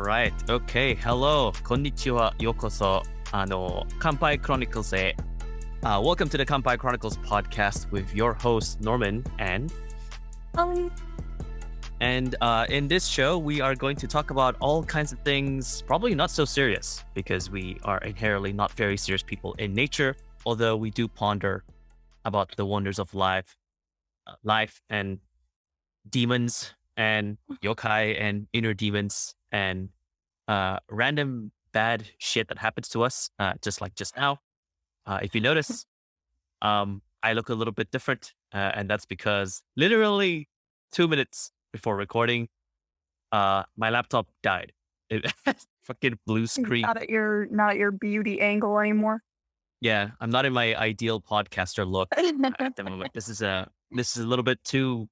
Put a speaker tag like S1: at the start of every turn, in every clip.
S1: right. Okay. Hello. Konnichiwa. Yokoso. Kanpai Chronicles へ. Welcome to the Kanpai Chronicles podcast with your host, Norman and... And in this show, we are going to talk about all kinds of things, probably not so serious, because we are inherently not very serious people in nature, although we do ponder about the wonders of life and demons and yokai and inner demons and random bad shit that happens to us, just like just now. If you notice, I look a little bit different, and that's because literally 2 minutes before recording, my laptop died. It fucking blue screen.
S2: Not at your beauty angle anymore.
S1: Yeah, I'm not in my ideal podcaster look at the moment. This is a little bit too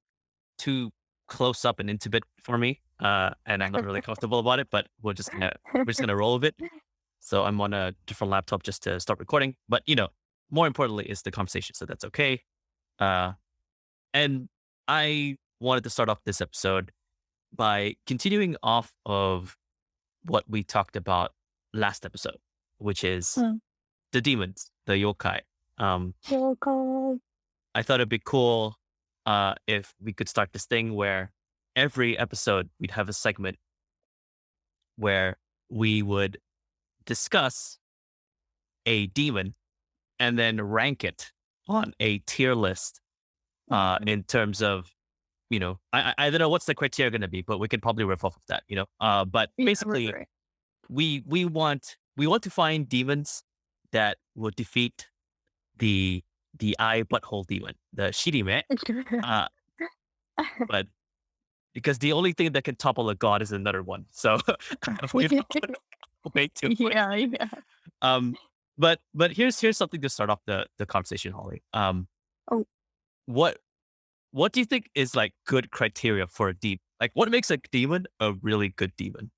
S1: close up and intimate for me, and I'm not really comfortable about it. But we're just gonna roll with it. So I'm on a different laptop just to start recording. But more importantly is the conversation, so that's okay. And I wanted to start off this episode by continuing off of what we talked about last episode, which is the demons, the yokai.
S2: Yokai.
S1: I thought it'd be cool if we could start this thing where every episode we'd have a segment where we would discuss a demon and then rank it on a tier list in terms of, I don't know what's the criteria going to be, but we could probably riff off of that, but basically
S2: right.
S1: we want to find demons that will defeat the eye butthole demon, the shirime. But because the only thing that can topple a god is another one, so we don't want to wait too much.
S2: Yeah.
S1: But here's something to start off the conversation, Holly. What do you think is like good criteria for a demon? Like, what makes a demon a really good demon?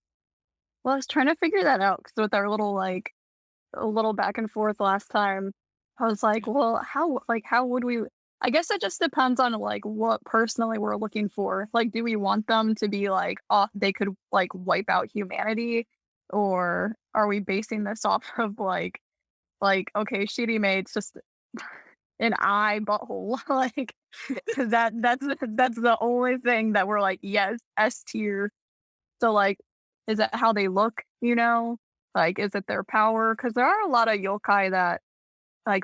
S2: Well, I was trying to figure that out because with our little back and forth last time, I was like, well, how would we? I guess it just depends on what personally we're looking for. Like, do we want them to be they could wipe out humanity, or are we basing this off of okay, shirime, it's just an eye butthole, that's the only thing that we're yes, S tier. So is it how they look? Is it their power? Because there are a lot of yokai that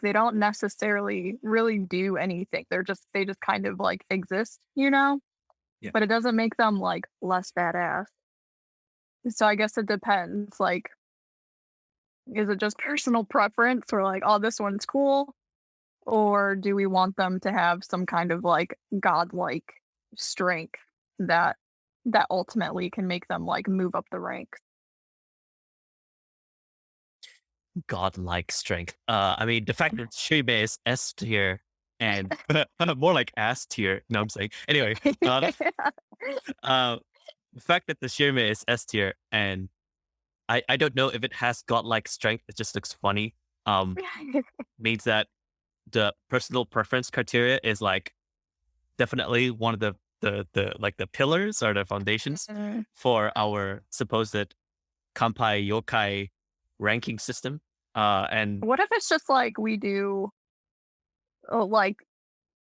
S2: they don't necessarily really do anything. They just kind of exist,
S1: Yeah.
S2: But it doesn't make them less badass. So I guess it depends. Is it just personal preference or oh, this one's cool? Or do we want them to have some kind of godlike strength that ultimately can make them move up the ranks?
S1: Godlike strength. I mean, the fact that Shirime is S tier and more like ass tier. No, I'm saying. Anyway, the fact that the Shirime is S tier and I don't know if it has godlike strength. It just looks funny. Means that the personal preference criteria is definitely one of the pillars or the foundations for our supposed Kanpai Yokai ranking system. And
S2: what if it's just we do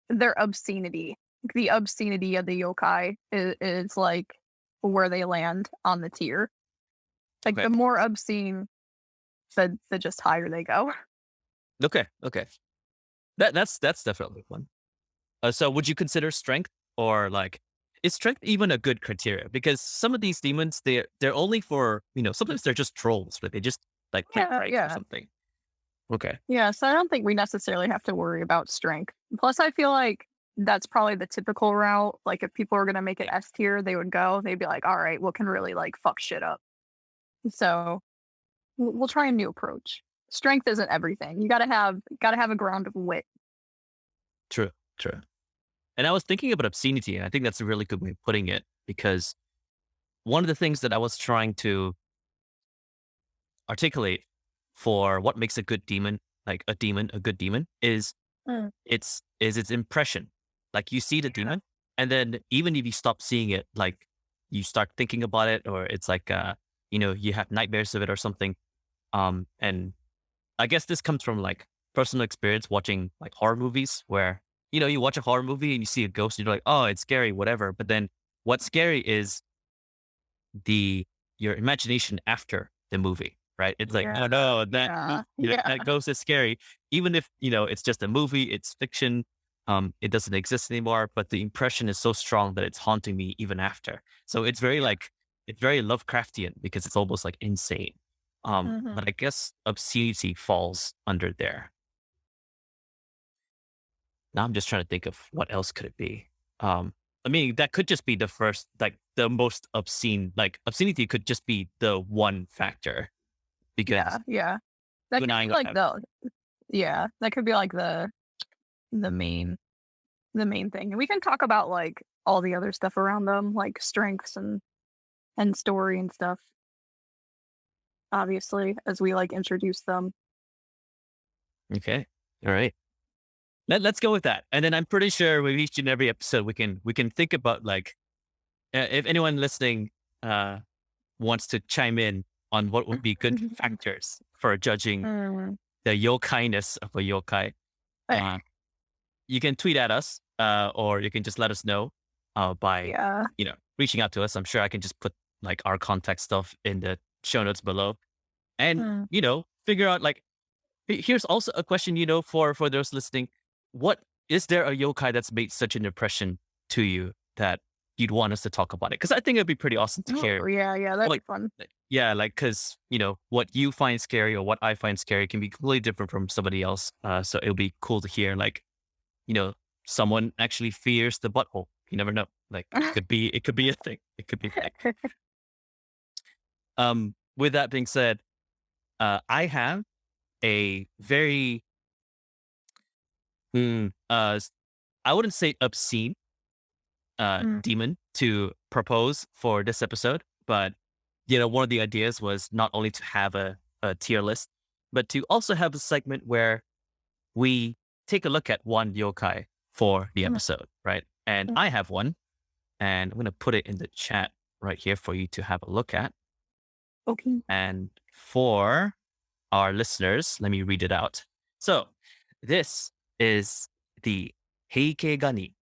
S2: their obscenity? The obscenity of the yokai is where they land on the tier.
S1: Okay.
S2: The more obscene, the just higher they go.
S1: Okay. That's definitely one. So would you consider strength or is strength even a good criteria? Because some of these demons, they're only for, sometimes they're just trolls, but they just play pranks or something. Okay.
S2: Yeah, so I don't think we necessarily have to worry about strength. Plus, I feel that's probably the typical route. If people are going to make it S tier, they'd be all right, what can really fuck shit up? So we'll try a new approach. Strength isn't everything. You gotta have a ground of wit.
S1: True. And I was thinking about obscenity, and I think that's a really good way of putting it, because one of the things that I was trying to articulate for what makes a good demon, a good demon, is its impression. You see the demon, and then even if you stop seeing it, you start thinking about it, or it's you have nightmares of it or something. And I guess this comes from like personal experience watching like horror movies where, you watch a horror movie and you see a ghost and you're like, oh, it's scary, whatever. But then what's scary is the your imagination after the movie, right? It's like,
S2: Yeah.
S1: oh no,
S2: Yeah.
S1: that
S2: Yeah.
S1: ghost is scary. Even if, it's just a movie, it's fiction, it doesn't exist anymore, but the impression is so strong that it's haunting me even after. So it's very
S2: Yeah.
S1: like it's very Lovecraftian because it's almost like insane.
S2: Hmm.
S1: But I guess obscenity falls under there. Now I'm just trying to think of what else could it be. I mean, that could just be the first, like the most obscene, like obscenity could just be the one factor
S2: Yeah.
S1: because
S2: Yeah. That
S1: you and
S2: could
S1: I
S2: be like
S1: have,
S2: the yeah. That could be like the main the main thing. And we can talk about like all the other stuff around them, like strengths and story and stuff. Obviously, as we like introduce them.
S1: okay. All right. Let's go with that. And then I'm pretty sure with each and every episode, we can think about like, if anyone listening, uh, wants to chime in on what would be good factors for judging
S2: Mm.
S1: the yokai-ness of a yokai. Uh, you can tweet at us, or you can just let us know by
S2: Yeah.
S1: reaching out to us. I'm sure I can just put like our contact stuff in the show notes below, and
S2: Mm.
S1: figure out like here's also a question, for those listening. What is there a yokai that's made such an impression to you that you'd want us to talk about it? Because I think it'd be pretty awesome to
S2: Oh,
S1: hear.
S2: yeah, yeah, that'd be
S1: Like,
S2: fun.
S1: yeah, like because what you find scary or what I find scary can be completely different from somebody else. So it'll be cool to hear like you know, someone actually fears the butthole. You never know. Like it could be a thing. It could be a thing. With that being said, I have a very, I wouldn't say obscene,
S2: Mm,
S1: demon to propose for this episode, but one of the ideas was not only to have a tier list, but to also have a segment where we take a look at one yokai for the
S2: mm,
S1: episode, right? And
S2: mm,
S1: I have one. And I'm going to put it in the chat right here for you to have a look at.
S2: okay.
S1: And for our listeners, let me read it out. So this is the Heikegani,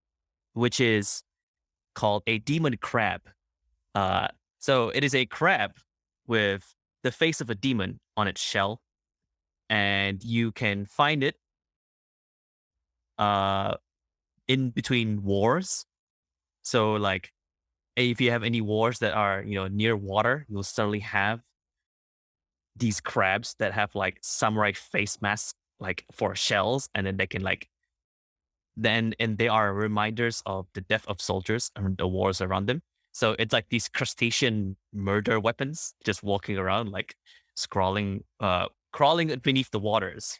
S1: which is called a demon crab. Uh, so it is a crab with the face of a demon on its shell, and you can find it uh, in between wars. So like if you have any wars that are near water, you'll suddenly have these crabs that have like samurai face masks like for shells, and then they can like then and they are reminders of the death of soldiers and the wars around them. So it's like these crustacean murder weapons just walking around like crawling beneath the waters.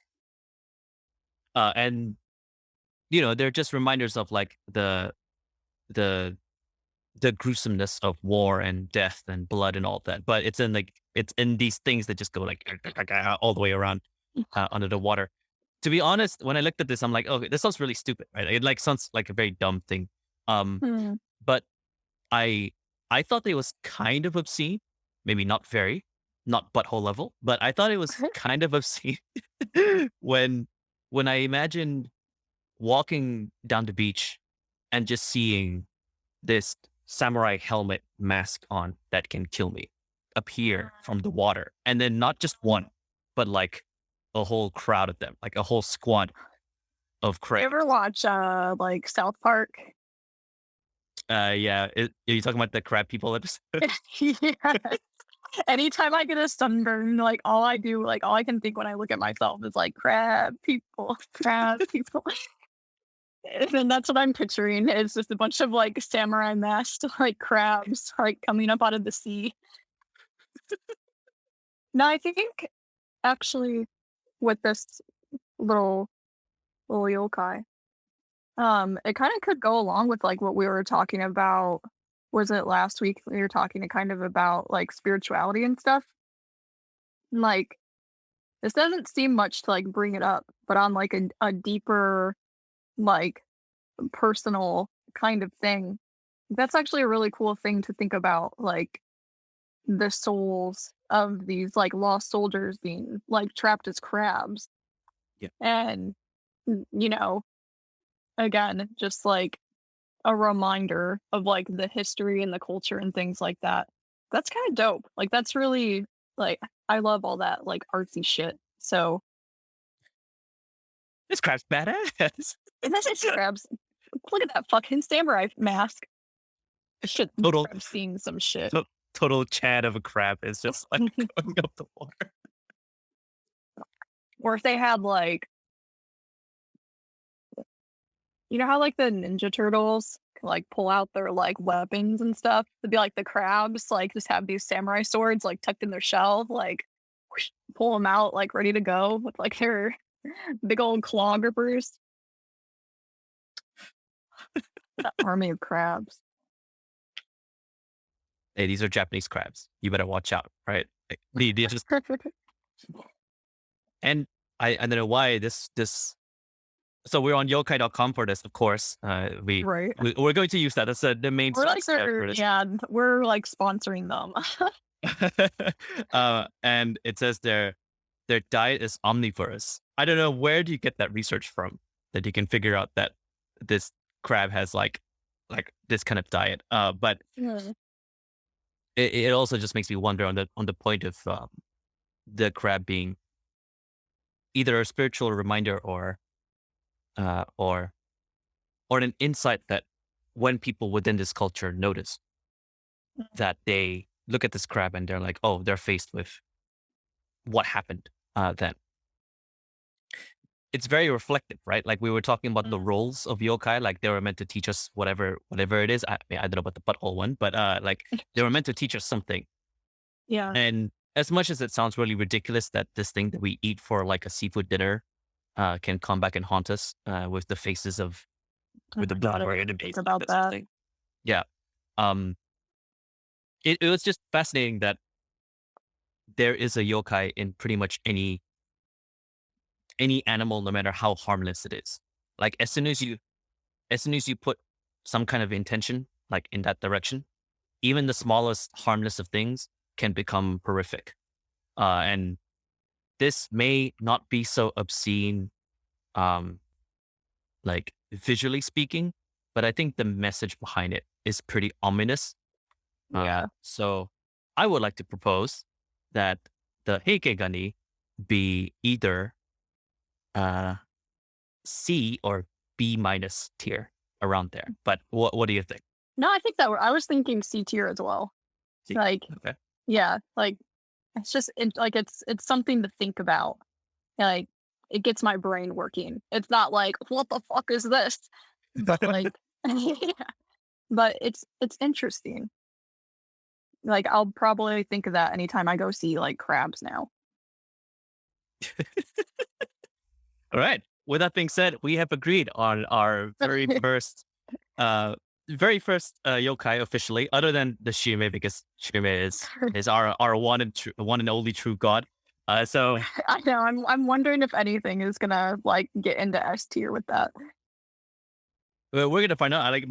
S1: And they're just reminders of like the the gruesomeness of war and death and blood and all that. But it's in these things that just go like all the way around under the water. To be honest, when I looked at this, I'm like, okay, this sounds really stupid, right? It like sounds like a very dumb thing. Um,
S2: Mm.
S1: but I I thought it was kind of obscene, maybe not very, not butthole level, but I thought it was kind of obscene when when I imagined walking down the beach and just seeing this samurai helmet mask on that can kill me appear from the water. And then not just one, but like a whole crowd of them, like a whole squad of
S2: You ever
S1: crabs.
S2: watch like South Park?
S1: Yeah. Are you talking about the crab people episode?
S2: Yes. Anytime I get a sunburn, like all I do, like all I can think when I look at myself is like crab people, crab people. And then that's what I'm picturing is just a bunch of like samurai masked like crabs like coming up out of the sea. No, I think actually with this little little yokai, it kind of could go along with like what we were talking about. Was it last week we were talking kind of about like spirituality and stuff? Like this doesn't seem much to like bring it up, but on like a deeper, like personal kind of thing, that's actually a really cool thing to think about. Like the souls of these like lost soldiers being like trapped as crabs.
S1: Yeah.
S2: And you know, again, just like a reminder of like the history and the culture and things like that. That's kind of dope. Like that's really like I love all that like artsy shit. So
S1: This crab's badass.
S2: and this is crabs. Look at that fucking samurai mask. Shit,
S1: Total,
S2: crab's seeing some shit.
S1: to- total Chad of a crab is just like going up the water.
S2: Or if they had like, you know how like the Ninja Turtles can like pull out their like weapons and stuff? It'd be like the crabs, like just have these samurai swords like tucked in their shell, like whoosh, pull them out like ready to go with like their big old claw grippers. That army of crabs.
S1: Hey, these are Japanese crabs. You better watch out, right? Like, they just and I don't know why this. So we're on yokai.com for this, of course.
S2: Right.
S1: We're going to use that as the main
S2: We're like
S1: source
S2: they're
S1: for this.
S2: yeah, we're like sponsoring them.
S1: And it says their diet is omnivorous. I don't know, where do you get that research from that you can figure out that this crab has like this kind of diet? But
S2: Mm.
S1: it also just makes me wonder on the point of the crab being either a spiritual reminder uh, or or an insight that when people within this culture notice that they look at this crab and they're like, oh, they're faced with what happened then. It's very reflective, right? Like we were talking about the
S2: Mm.
S1: roles of yokai, like they were meant to teach us whatever it is. I don't know about the butthole one, but like they were meant to teach us something.
S2: Yeah.
S1: And as much as it sounds really ridiculous that this thing that we eat for like a seafood dinner can come back and haunt us with the faces of
S2: Oh
S1: with the
S2: my god,
S1: blood
S2: I
S1: or
S2: didn't
S1: the
S2: even think
S1: base like
S2: about
S1: this
S2: that.
S1: thing. Yeah. Um, it was just fascinating that there is a yokai in pretty much any animal, no matter how harmless it is. Like as soon as you put some kind of intention like in that direction, even the smallest harmless of things can become horrific. And this may not be so obscene, um, like visually speaking, but I think the message behind it is pretty ominous.
S2: Yeah.
S1: So I would like to propose that the Heikegani be either uh, C or B minus tier around there. But what do you think?
S2: No, I think that I was thinking C tier as well.
S1: C.
S2: Like,
S1: Okay.
S2: yeah, like it's just like it's something to think about. Like it gets my brain working. It's not like what the fuck is this, but like, yeah, but it's interesting. Like I'll probably think of that anytime I go see like crabs now.
S1: All right. With that being said, we have agreed on our uh, yokai officially, other than the Shime, because Shime is our one and only true god. So
S2: I know. I'm wondering if anything is gonna like get into S tier with that.
S1: we're gonna find out. Like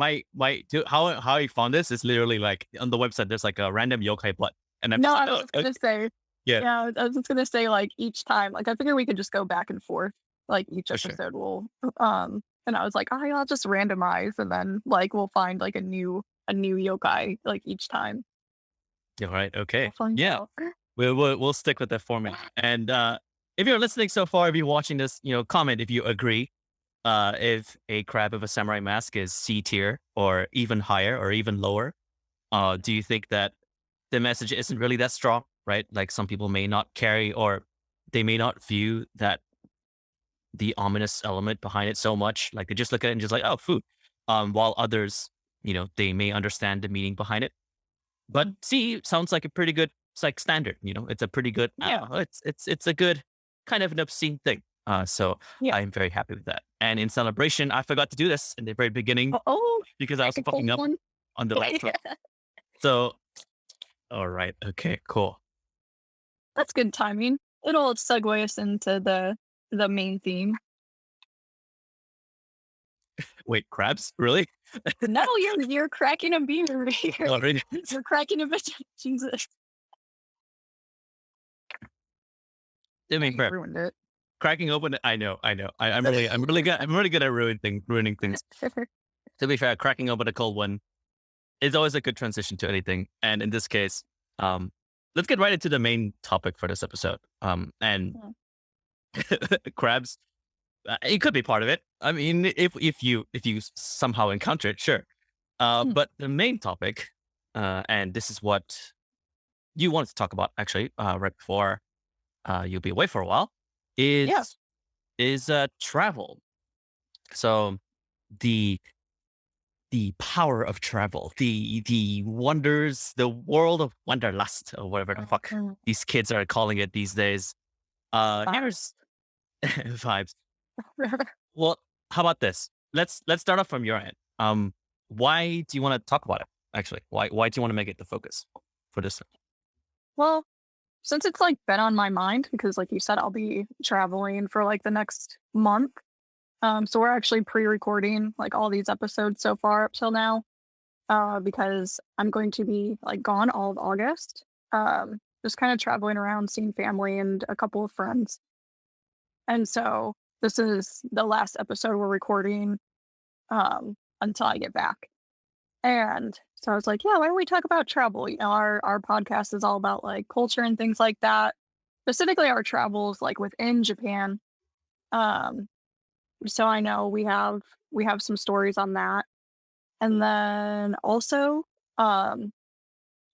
S1: how I found this is literally like on the website. There's like a random yokai blood, and I'm
S2: No,
S1: just
S2: I
S1: like,
S2: was
S1: oh,
S2: just
S1: okay.
S2: gonna say,
S1: Yeah,
S2: yeah, I was just gonna say like each time, like I figure we could just go back and forth, like each
S1: for sure.
S2: episode will, and I was like, oh, yeah, I'll just randomize, and then like we'll find like a new yokai like each time.
S1: All right.
S2: We'll
S1: Okay.
S2: find
S1: Yeah.
S2: out.
S1: We'll stick with that format. And if you're listening so far, if you're watching this, comment if you agree. If a crab of a samurai mask is C tier or even higher or even lower, do you think that the message isn't really that strong, right? Like some people may not carry or they may not view that the ominous element behind it so much. Like they just look at it and just like, oh, food. While others, they may understand the meaning behind it. But C sounds like a pretty good, it's like standard, it's a pretty good, I
S2: Yeah,
S1: don't know, it's a good kind of an obscene thing. So
S2: yeah.
S1: I'm very happy with that. And in celebration, I forgot to do this in the very beginning
S2: Oh,
S1: because I was
S2: technical
S1: fucking up
S2: one.
S1: on the laptop. So, all right. Okay, cool.
S2: That's good timing. It'll segue us into the main theme.
S1: Wait, crabs? Really?
S2: No, you're cracking a beer over here.
S1: Already?
S2: You're cracking a bitch. Jesus.
S1: I
S2: Yeah,
S1: mean,
S2: you
S1: fair.
S2: ruined it.
S1: Cracking open, I'm really good at ruining things. To be fair, cracking open a cold one is always a good transition to anything. And in this case, um, let's get right into the main topic for this episode. And
S2: Mm,
S1: crabs, it could be part of it. I mean, if you somehow encounter it, sure.
S2: mm.
S1: But the main topic, and this is what you wanted to talk about actually, right before you'll be away for a while,
S2: Yeah.
S1: is travel. So the the power of travel, the wonders, the world of Wanderlust, or whatever the fuck
S2: Mhm.
S1: these kids are calling it these days. Here's
S2: Vibes.
S1: vibes. Well, how about this? Let's start off from your end. Why do you want to talk about it? Actually, why do you want to make it the focus for this?
S2: Well, since it's like been on my mind because like you said, I'll be traveling for like the next month. So we're actually pre-recording like all these episodes so far up till now. Because I'm going to be like gone all of August. Just kind of traveling around, seeing family and a couple of friends. And so this is the last episode we're recording until I get back. And so I was like, yeah, why don't we talk about travel? You know, our podcast is all about like culture and things like that. Specifically our travels like within Japan. Um, so I know we have some stories on that. And then also, um,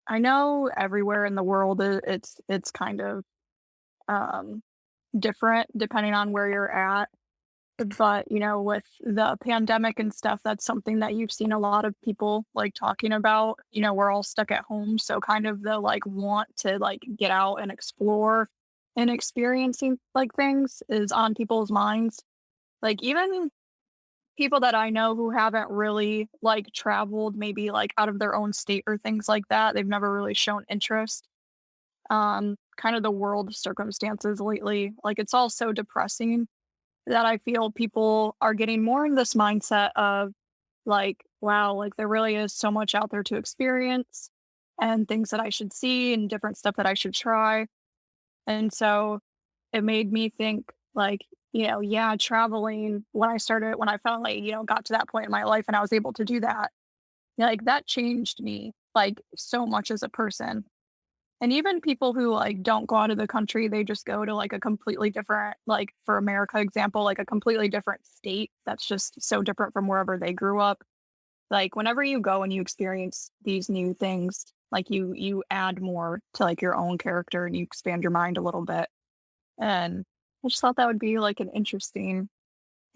S2: I know everywhere in the world it's kind of um different depending on where you're at. But, you know, with the pandemic and stuff, that's something that you've seen a lot of people like talking about. You know, we're all stuck at home. So kind of the like want to like get out and explore and experiencing like things is on people's minds. Like even people that I know who haven't really like traveled maybe like out of their own state or things like that, they've never really shown interest. Kind of the world circumstances lately, like it's all so depressing that I feel people are getting more in this mindset of like, wow, like there really is so much out there to experience and things that I should see and different stuff that I should try. And so it made me think like, you know, yeah, traveling when I finally, you know, got to that point in my life and I was able to do that, like that changed me like so much as a person. And even people who, like, don't go out of the country, they just go to, like, a completely different like, for America example, like, a completely different state that's just so different from wherever they grew up. Like, whenever you go and you experience these new things, like, you add more to, like, your own character and you expand your mind a little bit. And I just thought that would be, like, an interesting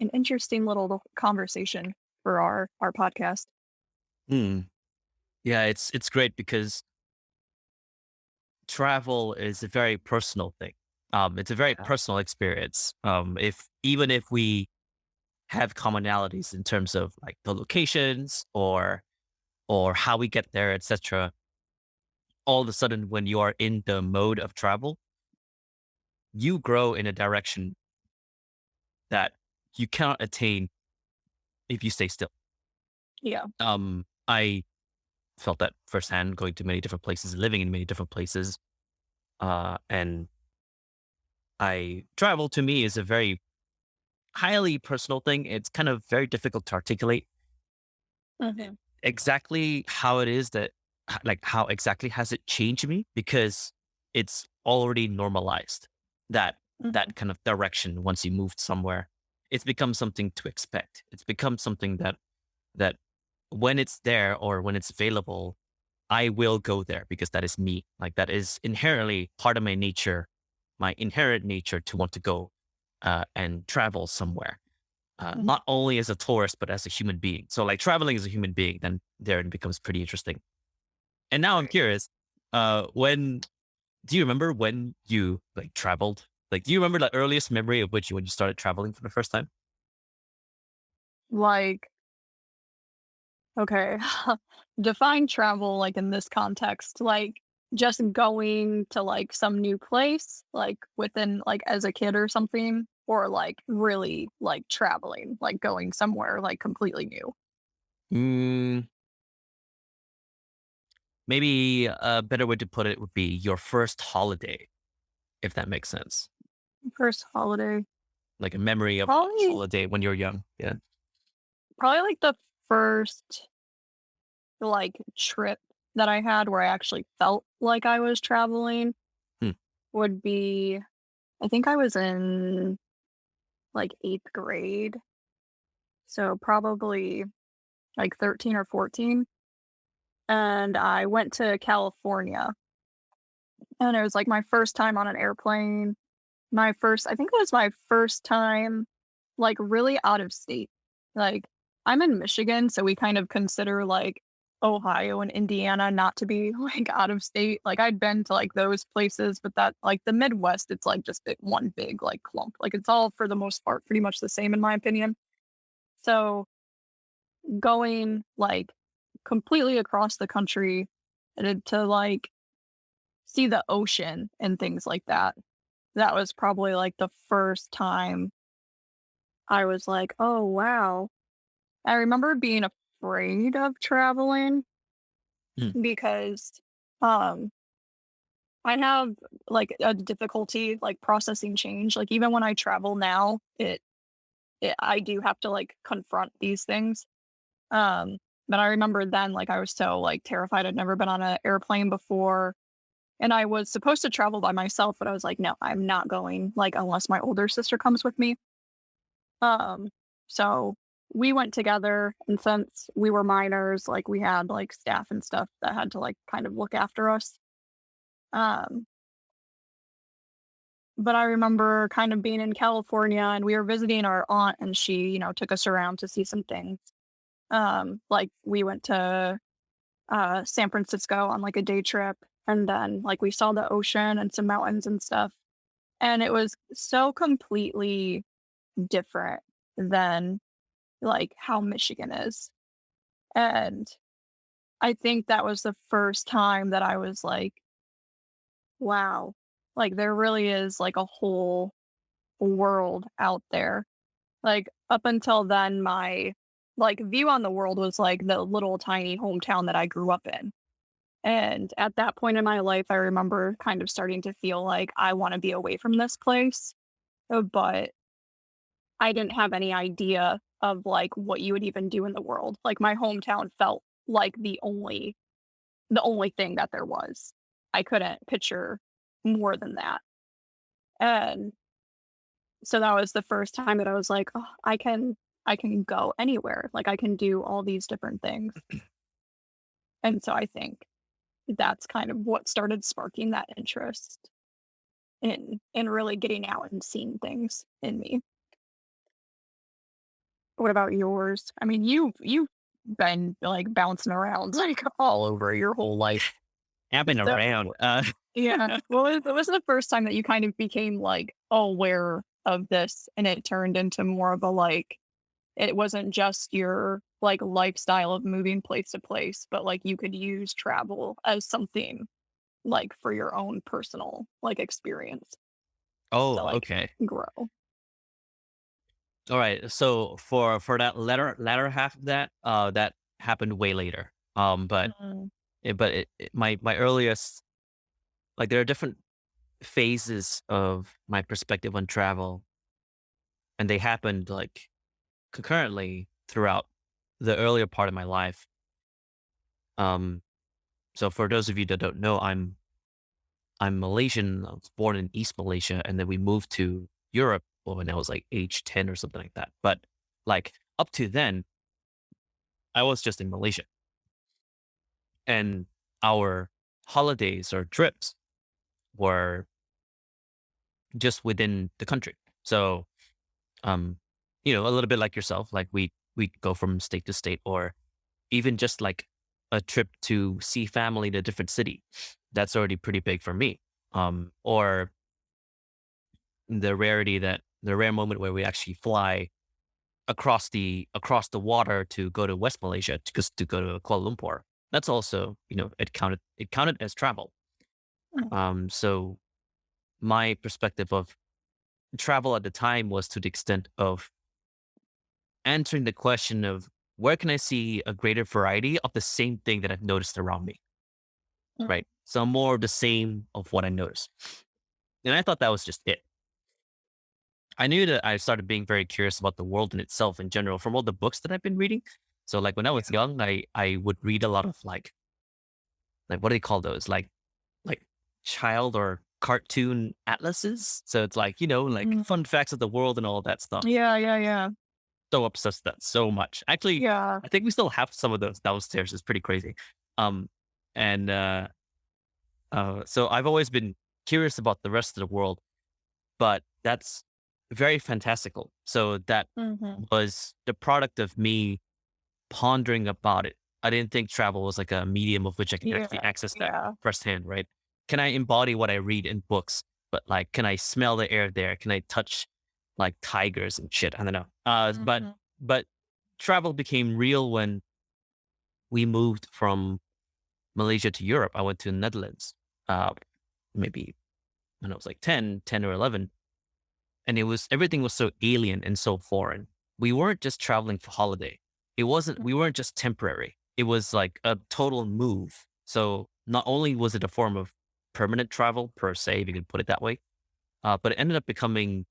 S2: little conversation for our podcast.
S1: Hmm. Yeah, it's great because travel is a very personal thing. It's a very
S2: Yeah.
S1: personal experience. If even if we have commonalities in terms of like the locations or how we get there, etc. All of a sudden, when you are in the mode of travel, you grow in a direction that you cannot attain if you stay still.
S2: Yeah.
S1: I felt that firsthand going to many different places, living in many different places. And I travel to me is a very highly personal thing. It's kind of very difficult to articulate
S2: Mhm.
S1: exactly how it is that, like, how exactly has it changed me because it's already normalized that
S2: Mhm.
S1: that kind of direction once you moved somewhere. It's become something to expect. It's become something that when it's there or when it's available, I will go there because that is me. Like that is inherently part of my nature, my inherent nature to want to go and travel somewhere.
S2: Mhm.
S1: Not only as a tourist, but as a human being. So like traveling as a human being, then there it becomes pretty interesting. And now I'm
S2: Right.
S1: curious, when do you remember when you like traveled? Like, do you remember the earliest memory of which you when you started traveling for the first time?
S2: Like, okay. Define travel like in this context, like just going to like some new place, like within like as a kid or something, or like really like traveling, like going somewhere like completely new.
S1: Mm, maybe a better way to put it would be your first holiday, if that makes sense.
S2: First holiday.
S1: Like a memory of a
S2: Probably
S1: holiday when you're young. Yeah.
S2: probably like the first like trip that I had where I actually felt like I was traveling
S1: Hmm.
S2: would be I think I was in like 8th grade. So probably like 13 or 14. And I went to California. And it was like my first time on an airplane. I think it was my first time like really out of state. Like I'm in Michigan, so we kind of consider like Ohio and Indiana not to be like out of state. Like I'd been to like those places, but that like the Midwest, it's like just one big like clump. Like it's all for the most part pretty much the same in my opinion. So going like completely across the country and to like see the ocean and things like that. That was probably like the first time I was like, "Oh, wow." I remember being afraid of traveling
S1: Hmm.
S2: because, um, I have, like, a difficulty, like, processing change, like, even when I travel now, I do have to, like, confront these things, um, but I remember then, like, I was so, like, terrified. I'd never been on an airplane before, and I was supposed to travel by myself, but I was like, "No, I'm not going, like, unless my older sister comes with me." Um, so we went together, and since we were minors, like we had like staff and stuff that had to like kind of look after us. Um, but I remember kind of being in California and we were visiting our aunt and she, took us around to see some things. Like we went to San Francisco on like a day trip and then like we saw the ocean and some mountains and stuff. And it was so completely different than like how Michigan is. And I think that was the first time that I was like, wow, like there really is like a whole world out there. Like up until then, my like view on the world was like the little tiny hometown that I grew up in. And at that point in my life, I remember kind of starting to feel like I want to be away from this place. But I didn't have any idea of like what you would even do in the world. Like my hometown felt like the only thing that there was. I couldn't picture more than that. And so that was the first time that I was like, "Oh, I can go anywhere. Like I can do all these different things." And so I think that's kind of what started sparking that interest in really getting out and seeing things in me. What about yours? I mean, you've been like bouncing around like all over your whole life.
S1: I've been
S2: So
S1: around.
S2: yeah. What was the first time that you kind of became, like, aware of this and it turned into more of a, like it wasn't just your, like, lifestyle of moving place to place, but, like, you could use travel as something, like, for your own personal, like, experience to,
S1: Oh,
S2: like,
S1: okay.
S2: grow?
S1: All right. So for that latter half of that, that happened way later. But
S2: Mm,
S1: my earliest, like, there are different phases of my perspective on travel, and they happened like concurrently throughout the earlier part of my life. Um, so for those of you that don't know, I'm Malaysian. I was born in East Malaysia, and then we moved to Europe when I was like age 10 or something like that. But like up to then, I was just in Malaysia, and our holidays or trips were just within the country. So, um, a little bit like yourself, like we go from state to state, or even just like a trip to see family in a different city. That's already pretty big for me. Or the rare moment where we actually fly across the water to go to West Malaysia to go to Kuala Lumpur. That's also, it counted as travel.
S2: mm,
S1: So my perspective of travel at the time was to the extent of answering the question of where can I see a greater variety of the same thing that I've noticed around me,
S2: mm,
S1: right? So more of the same of what I noticed. And I thought that was just it. I knew that I started being very curious about the world in itself in general from all the books that I've been reading. So like when I was
S2: Yeah.
S1: young, I would read a lot of like what do they call those? Like child or cartoon atlases. So it's like, like
S2: Mm.
S1: fun facts of the world and all that stuff.
S2: Yeah, yeah, yeah.
S1: So obsessed with that so much. Actually,
S2: Yeah.
S1: I think we still have some of those downstairs. It's pretty crazy. Um and so I've always been curious about the rest of the world, but that's very fantastical. So that
S2: Mhm.
S1: was the product of me pondering about it. I didn't think travel was like a medium of which I can actually
S2: Yeah,
S1: access that
S2: yeah.
S1: firsthand, right? Can I embody what I read in books? But like, can I smell the air there? Can I touch like tigers and shit? I don't know.
S2: Mhm.
S1: But travel became real when we moved from Malaysia to Europe. I went to the Netherlands, maybe when I was like 10 or 11. And everything was so alien and so foreign. We weren't just traveling for holiday. We weren't just temporary. It was like a total move. So not only was it a form of permanent travel per se, if you could put it that way, but it ended up becoming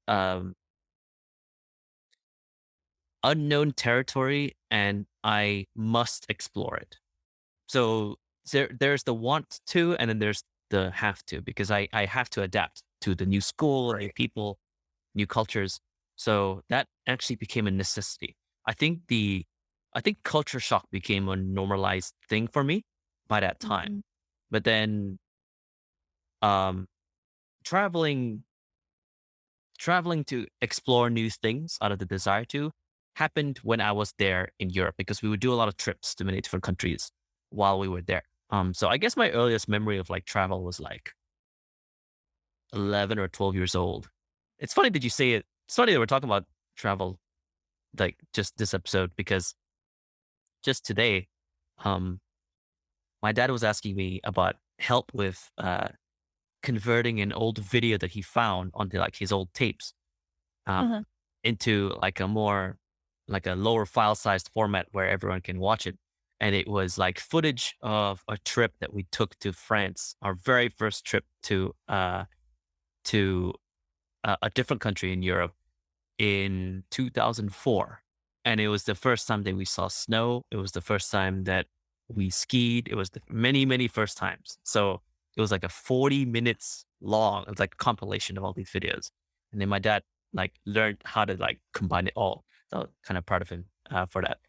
S1: um, unknown territory, and I must explore it. So there's the want to, and then there's the have to, because I have to adapt to the new school, new
S2: Right.
S1: people, new cultures. So that actually became a necessity. I think the I think culture shock became a normalized thing for me by that time.
S2: Mhm.
S1: But then um traveling traveling to explore new things out of the desire to happened when I was there in Europe because we would do a lot of trips to many different countries while we were there. So I guess my earliest memory of like travel was like 11 or 12 years old. It's funny that you say it. It's funny that we're talking about travel like just this episode because just today, um, my dad was asking me about help with converting an old video that he found onto like his old tapes um,
S2: Mhm.
S1: into like a lower file sized format where everyone can watch it. And it was like footage of a trip that we took to France, our very first trip to a different country in Europe in 2004. And it was the first time that we saw snow. It was the first time that we skied. It was the many, many first times. So it was like a 40 minutes long. It's like a compilation of all these videos. And then my dad like learned how to like combine it all. So kind of proud of him for that.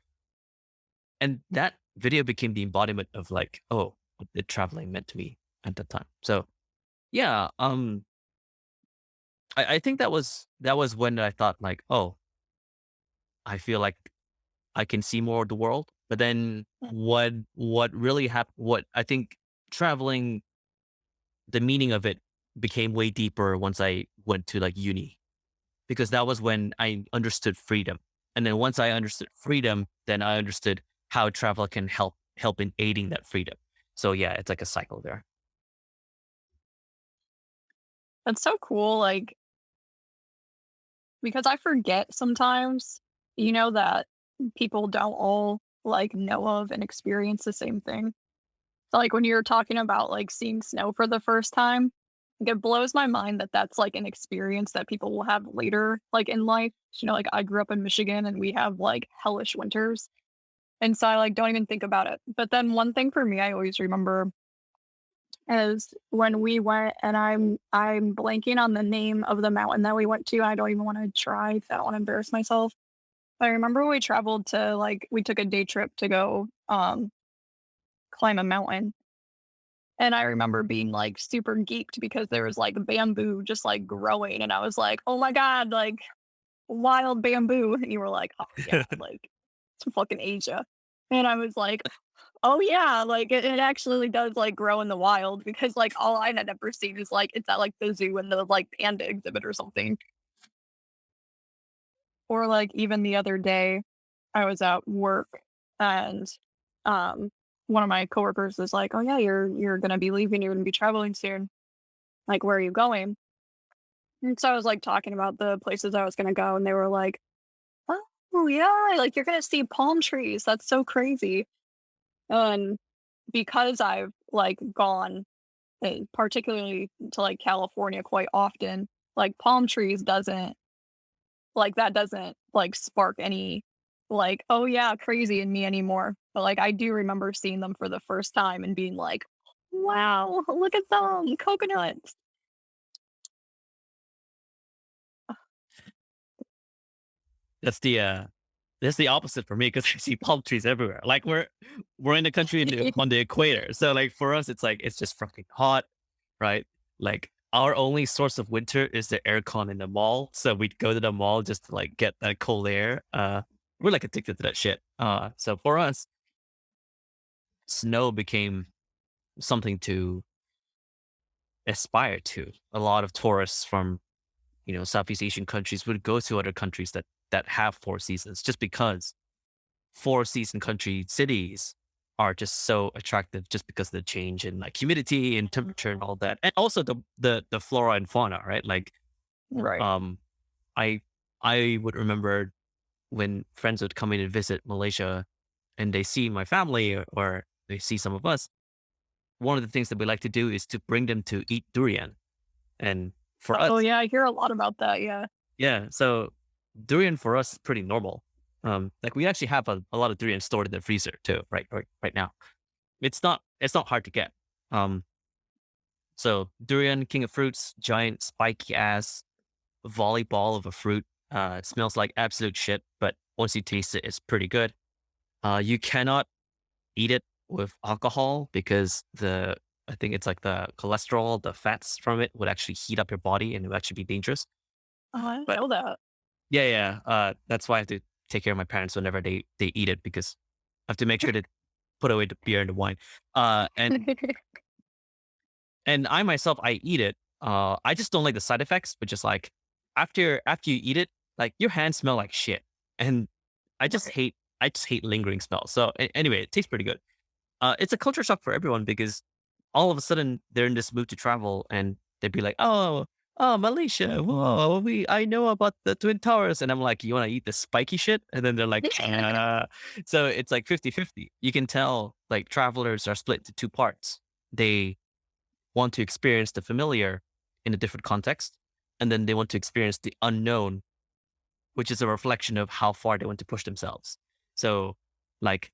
S1: And that video became the embodiment of like, oh, what the traveling meant to me at that time. So yeah, I think that was when I thought like, oh, I feel like I can see more of the world. But then
S2: Mm.
S1: what really happened? What I think traveling, the meaning of it became way deeper once I went to like uni because that was when I understood freedom. And then once I understood freedom, then I understood how travel can help in aiding that freedom. So yeah, it's like a cycle there.
S2: That's so cool, like, because I forget sometimes, that people don't all, like, know of and experience the same thing. So, like, when you're talking about, like, seeing snow for the first time, like, it blows my mind that that's, like, an experience that people will have later, like, in life. Like, I grew up in Michigan, and we have, like, hellish winters, and so I, like, don't even think about it. But then one thing for me I always remember is when we went, and I'm blanking on the name of the mountain that we went to. I don't even wanna try 'cause I don't wanna embarrass myself. But I remember we traveled to, like, we took a day trip to go, climb a mountain. And I remember being, like, super geeked because there was, like, bamboo just, like, growing, and I was like, "Oh my god, like, wild bamboo." And you were like, "Oh, yeah, like, it's fucking Asia." And I was like, "Oh, yeah, like, it actually does, like, grow in the wild," because, like, all I had ever seen is, like, it's at, like, the zoo and the, like, panda exhibit or something. Or, like, even the other day, I was at work and, um, one of my coworkers was like, "Oh, yeah, you're gonna be leaving, you're gonna be traveling soon. Like, where are you going?" And so I was, like, talking about the places I was gonna go, and they were like, "Oh, yeah, like, you're gonna see palm trees, that's so crazy." And because I've, like, gone, particularly to, like, California quite often, Like palm trees doesn't like that doesn't like spark any like, oh yeah, crazy in me anymore. But like I do remember seeing them for the first time and being like, wow, look at them, coconuts.
S1: That's the that's the opposite for me because I see palm trees everywhere. Like we're in the country on the equator, so like for us, it's like it's just fucking hot, right? Like our only source of winter is the aircon in the mall, so we'd go to the mall just to like get that cold air. We're like addicted to that shit. So for us, snow became something to aspire to. A lot of tourists from Southeast Asian countries would go to other countries that have four seasons just because four season country cities are just so attractive just because of the change in like humidity and temperature and all that. And also the flora and fauna, right? Like
S2: Right.
S1: um I I would remember when friends would come in and visit Malaysia and they see my family or they see some of us, one of the things that we like to do is to bring them to eat durian. And for
S2: Oh
S1: us,
S2: yeah, I hear a lot about that. Yeah.
S1: yeah, so durian for us is pretty normal. Like we actually have a lot of durian stored in the freezer too, right now. It's not hard to get. Um, so durian, king of fruits, giant spiky ass volleyball of a fruit. It smells like absolute shit, but once you taste it, it's pretty good. You cannot eat it with alcohol because I think it's like the cholesterol, the fats from it would actually heat up your body and it would actually be dangerous.
S2: Oh, I didn't
S1: But
S2: know that.
S1: yeah, yeah, that's why I have to take care of my parents whenever they eat it because I have to make sure to put away the beer and the wine. Uh, and and I myself, I eat it. I just don't like the side effects, which is like after you eat it, like your hands smell like shit, and
S2: Right.
S1: I just hate lingering smells. So anyway, it tastes pretty good. It's a culture shock for everyone because all of a sudden they're in this mood to travel and they'd be like, oh, Malaysia, whoa, I know about the Twin Towers. And I'm like, you want to eat the spiky shit? And then they're like, so it's like 50-50. You can tell like travelers are split into two parts. They want to experience the familiar in a different context. And then they want to experience the unknown, which is a reflection of how far they want to push themselves. So like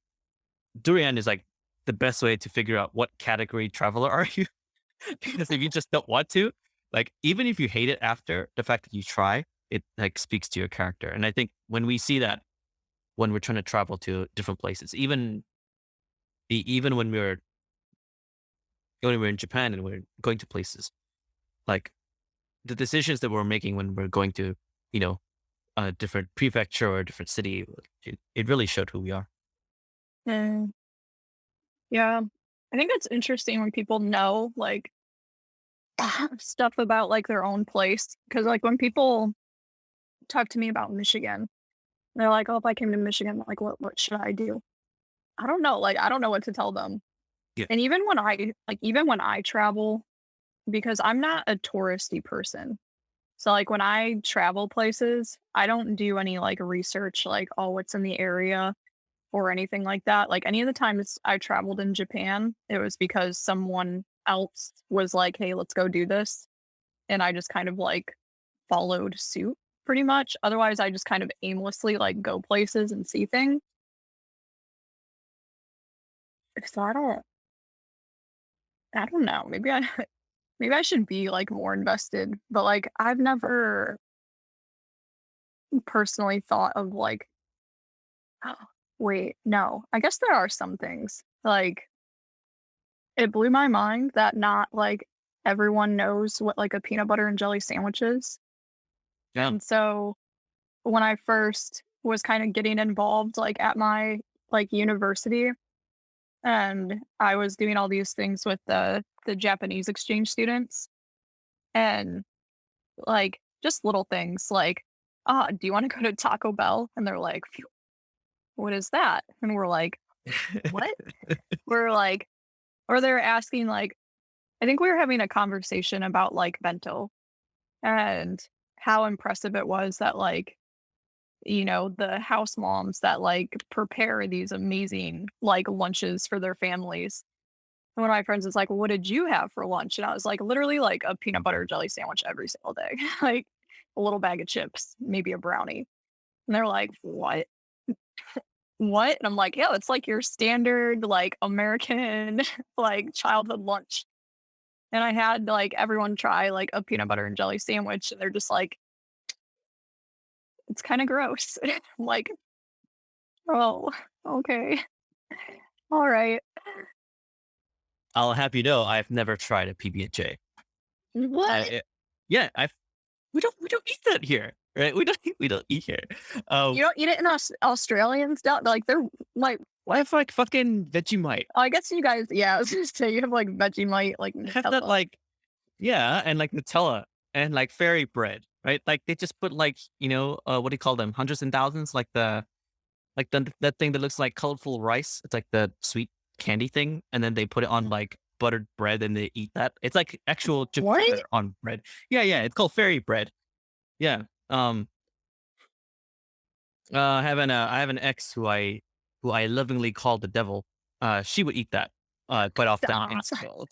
S1: durian is like the best way to figure out what category traveler are you. Because if you just don't want to, like even if you hate it after the fact that you try, it like speaks to your character. And I think when we see that when we're trying to travel to different places, even when we're in Japan and we're going to places, like the decisions that we're making when we're going to, you know, a different prefecture or a different city, it really showed who we are.
S2: Mm, yeah. I think it's interesting when people know like stuff about like their own place. Cause like when people talk to me about Michigan, they're like, oh, if I came to Michigan, like what should I do? I don't know. Like I don't know what to tell them.
S1: Yeah.
S2: And even when I travel, because I'm not a touristy person. So like when I travel places, I don't do any like research like, oh, what's in the area or anything like that. Like any of the times I traveled in Japan, it was because someone else was like, "Hey, let's go do this." And I just kind of like followed suit pretty much. Otherwise, I just kind of aimlessly like go places and see things. So I don't know. Maybe I should be like more invested, but like I've never personally thought of like, oh, wait, no. I guess there are some things. Like it blew my mind that not like everyone knows what like a peanut butter and jelly sandwich is.
S1: Yeah.
S2: And so when I first was kind of getting involved like at my like university and I was doing all these things with the Japanese exchange students and like just little things like, ah, do you want to go to Taco Bell? And they're like, "Phew, what is that?" And we're like, what? We're like, or they're asking like, I think we were having a conversation about like bento and how impressive it was that like, the house moms that like prepare these amazing like lunches for their families. one of my friends is like, "Well, what did you have for lunch?" And I was like, literally like a peanut butter jelly sandwich every single day, like a little bag of chips, maybe a brownie. And they're like, "What? What?" And I'm like, "Yeah, it's like your standard like American like childhood lunch." And I had like everyone try like a peanut butter and jelly sandwich, and they're just like, "It's kind of gross." I'm like, "Oh, okay, all right."
S1: I'll have you know I've never tried a PB&J.
S2: What?
S1: Yeah, I've we don't eat that here, right? We don't eat here.
S2: You don't eat it in Australian stuff? Like they're like,
S1: I have like fucking Vegemite.
S2: I guess you guys, yeah, I was just say you have like Vegemite, like
S1: I have that
S2: Nutella.
S1: like yeah, and like Nutella and like fairy bread, right? Like they just put like what do you call them? Hundreds and thousands, like that thing that looks like colorful rice. It's like the sweet candy thing, and then they put it on like buttered bread and they eat that. It's like actual chip
S2: What?
S1: butter on bread. Yeah, yeah. It's called fairy bread. Yeah. I have an ex who I lovingly call the devil. She would eat that quite often in
S2: Stop.
S1: school.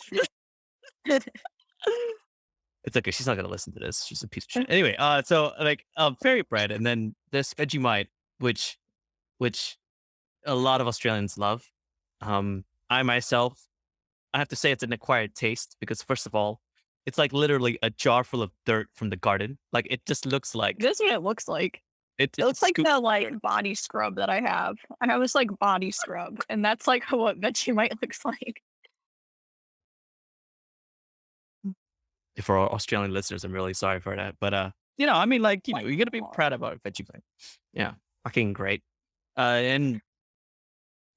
S1: It's okay. She's not gonna listen to this. She's a piece of shit. Anyway, so like fairy bread, and then this Vegemite, which a lot of Australians love. I myself, I have to say it's an acquired taste because first of all, it's like literally a jar full of dirt from the garden. Like it just looks like
S2: This is what it looks like. It
S1: it's
S2: looks like
S1: scoop.
S2: the like body scrub that I have. I have this like body scrub, and that's like what Vegemite looks like.
S1: For our Australian listeners, I'm really sorry for that. But I mean, like, you gotta be proud about Vegemite. Yeah, fucking great. And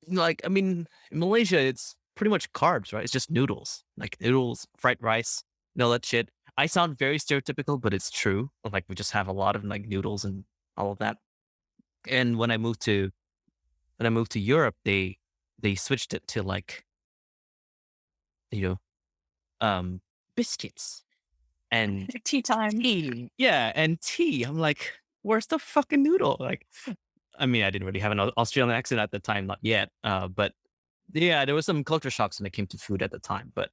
S1: like, I mean, in Malaysia, it's pretty much carbs, right? It's just noodles, like noodles, fried rice, and all that shit. I sound very stereotypical, but it's true. Like, we just have a lot of like noodles and all of that. And when I moved to Europe, they switched it to like you know um biscuits and
S2: Tea time.
S1: tea. Yeah, and tea. I'm like, where's the fucking noodle? Like, I mean, I didn't really have an Australian accent at the time, not yet. But yeah, there was some culture shocks when it came to food at the time. But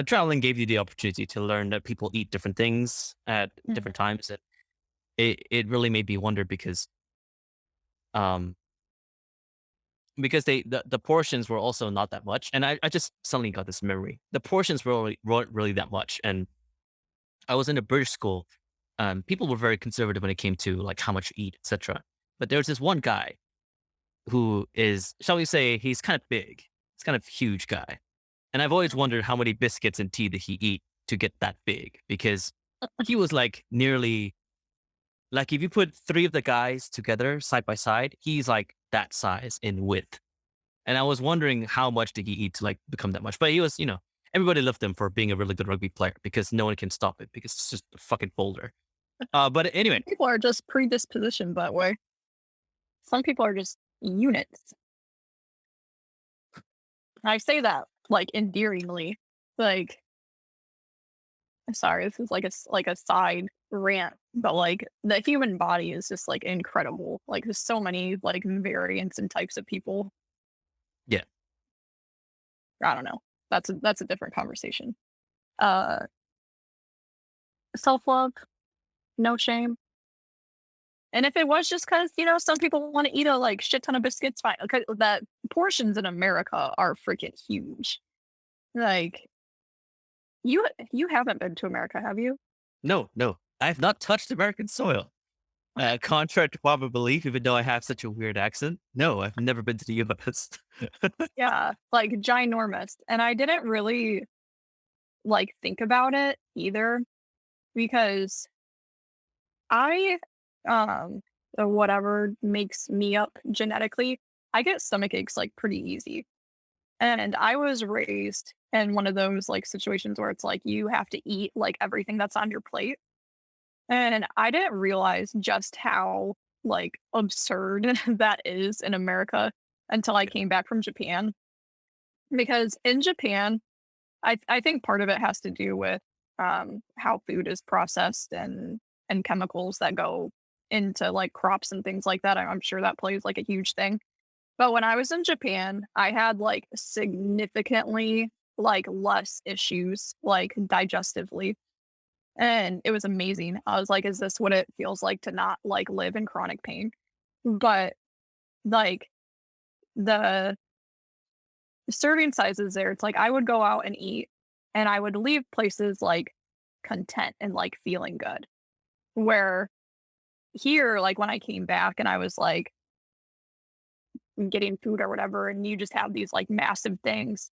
S1: traveling gave you the opportunity to learn that people eat different things at
S2: Mm.
S1: different times. It really made me wonder um because the portions were also not that much, and I just suddenly got this memory. The portions weren't really that much, and I was in a British school. People were very conservative when it came to like how much to eat, etc. But there was this one guy who is, shall we say, he's kind of big. He's kind of huge guy. And I've always wondered how many biscuits and tea did he eat to get that big? Because he was like nearly like if you put three of the guys together side by side, he's like that size in width. And I was wondering how much did he eat to like become that much? But he was, everybody loved him for being a really good rugby player because no one can stop it because it's just a fucking folder. But anyway,
S2: People are just predispositioned that way. Some people are just units. I say that like endearingly. Like, sorry, this is like like a side rant, but like the human body is just like incredible. Like there's so many like variants and types of people.
S1: yeah,
S2: I don't know. That's a different conversation. Uh, self love, no shame. And if it was just because some people want to eat a like shit ton of biscuits, fine. Okay, that portions in America are freaking huge. Like you haven't been to America, have you?
S1: no, no, I have not touched American soil. Contrary to popular belief, even though I have such a weird accent, no, I've never been to the US.
S2: Yeah, like ginormous. And I didn't really like think about it either because I or whatever makes me up genetically, I get stomach aches like pretty easy. And I was raised in one of those like situations where it's like you have to eat like everything that's on your plate. And I didn't realize just how like absurd that is in America until I
S1: Yeah,
S2: came back from Japan. Because in Japan, I think part of it has to do with how food is processed and chemicals that go into like crops and things like that. I'm sure that plays like a huge thing. But when I was in Japan, I had like significantly like less issues like digestively. And it was amazing. I was like, is this what it feels like to not like live in chronic pain? But like the serving sizes there, it's like I would go out and eat and I would leave places like content and like feeling good. Where here, like when I came back and I was like getting food or whatever, and you just have these like massive things,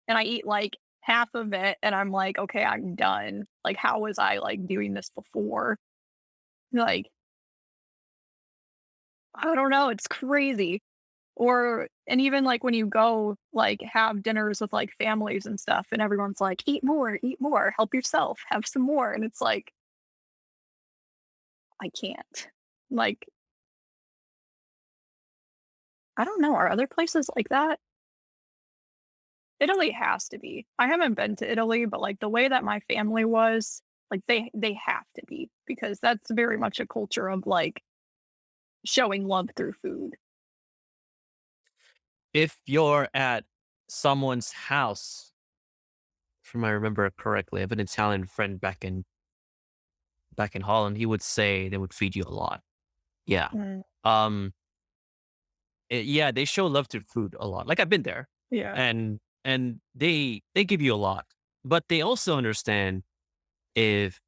S2: and I eat like half of it, and I'm like, okay, I'm done. Like, how was I like doing this before? Like, I don't know. It's crazy. Or, and even like when you go like have dinners with like families and stuff, and everyone's like, eat more, help yourself, have some more. And it's like, I can't. Like, I don't know. Are other places like that? Italy has to be. I haven't been to Italy, but, like, the way that my family was, like, they have to be because that's very much a culture of, like, showing love through food.
S1: If you're at someone's house, from I remember correctly, I have an Italian friend back in Holland. He would say they would feed you a lot. Yeah.
S2: Mm,
S1: Um. Yeah, they show love through food a lot. Like I've been there,
S2: yeah.
S1: and they give you a lot, but they also understand if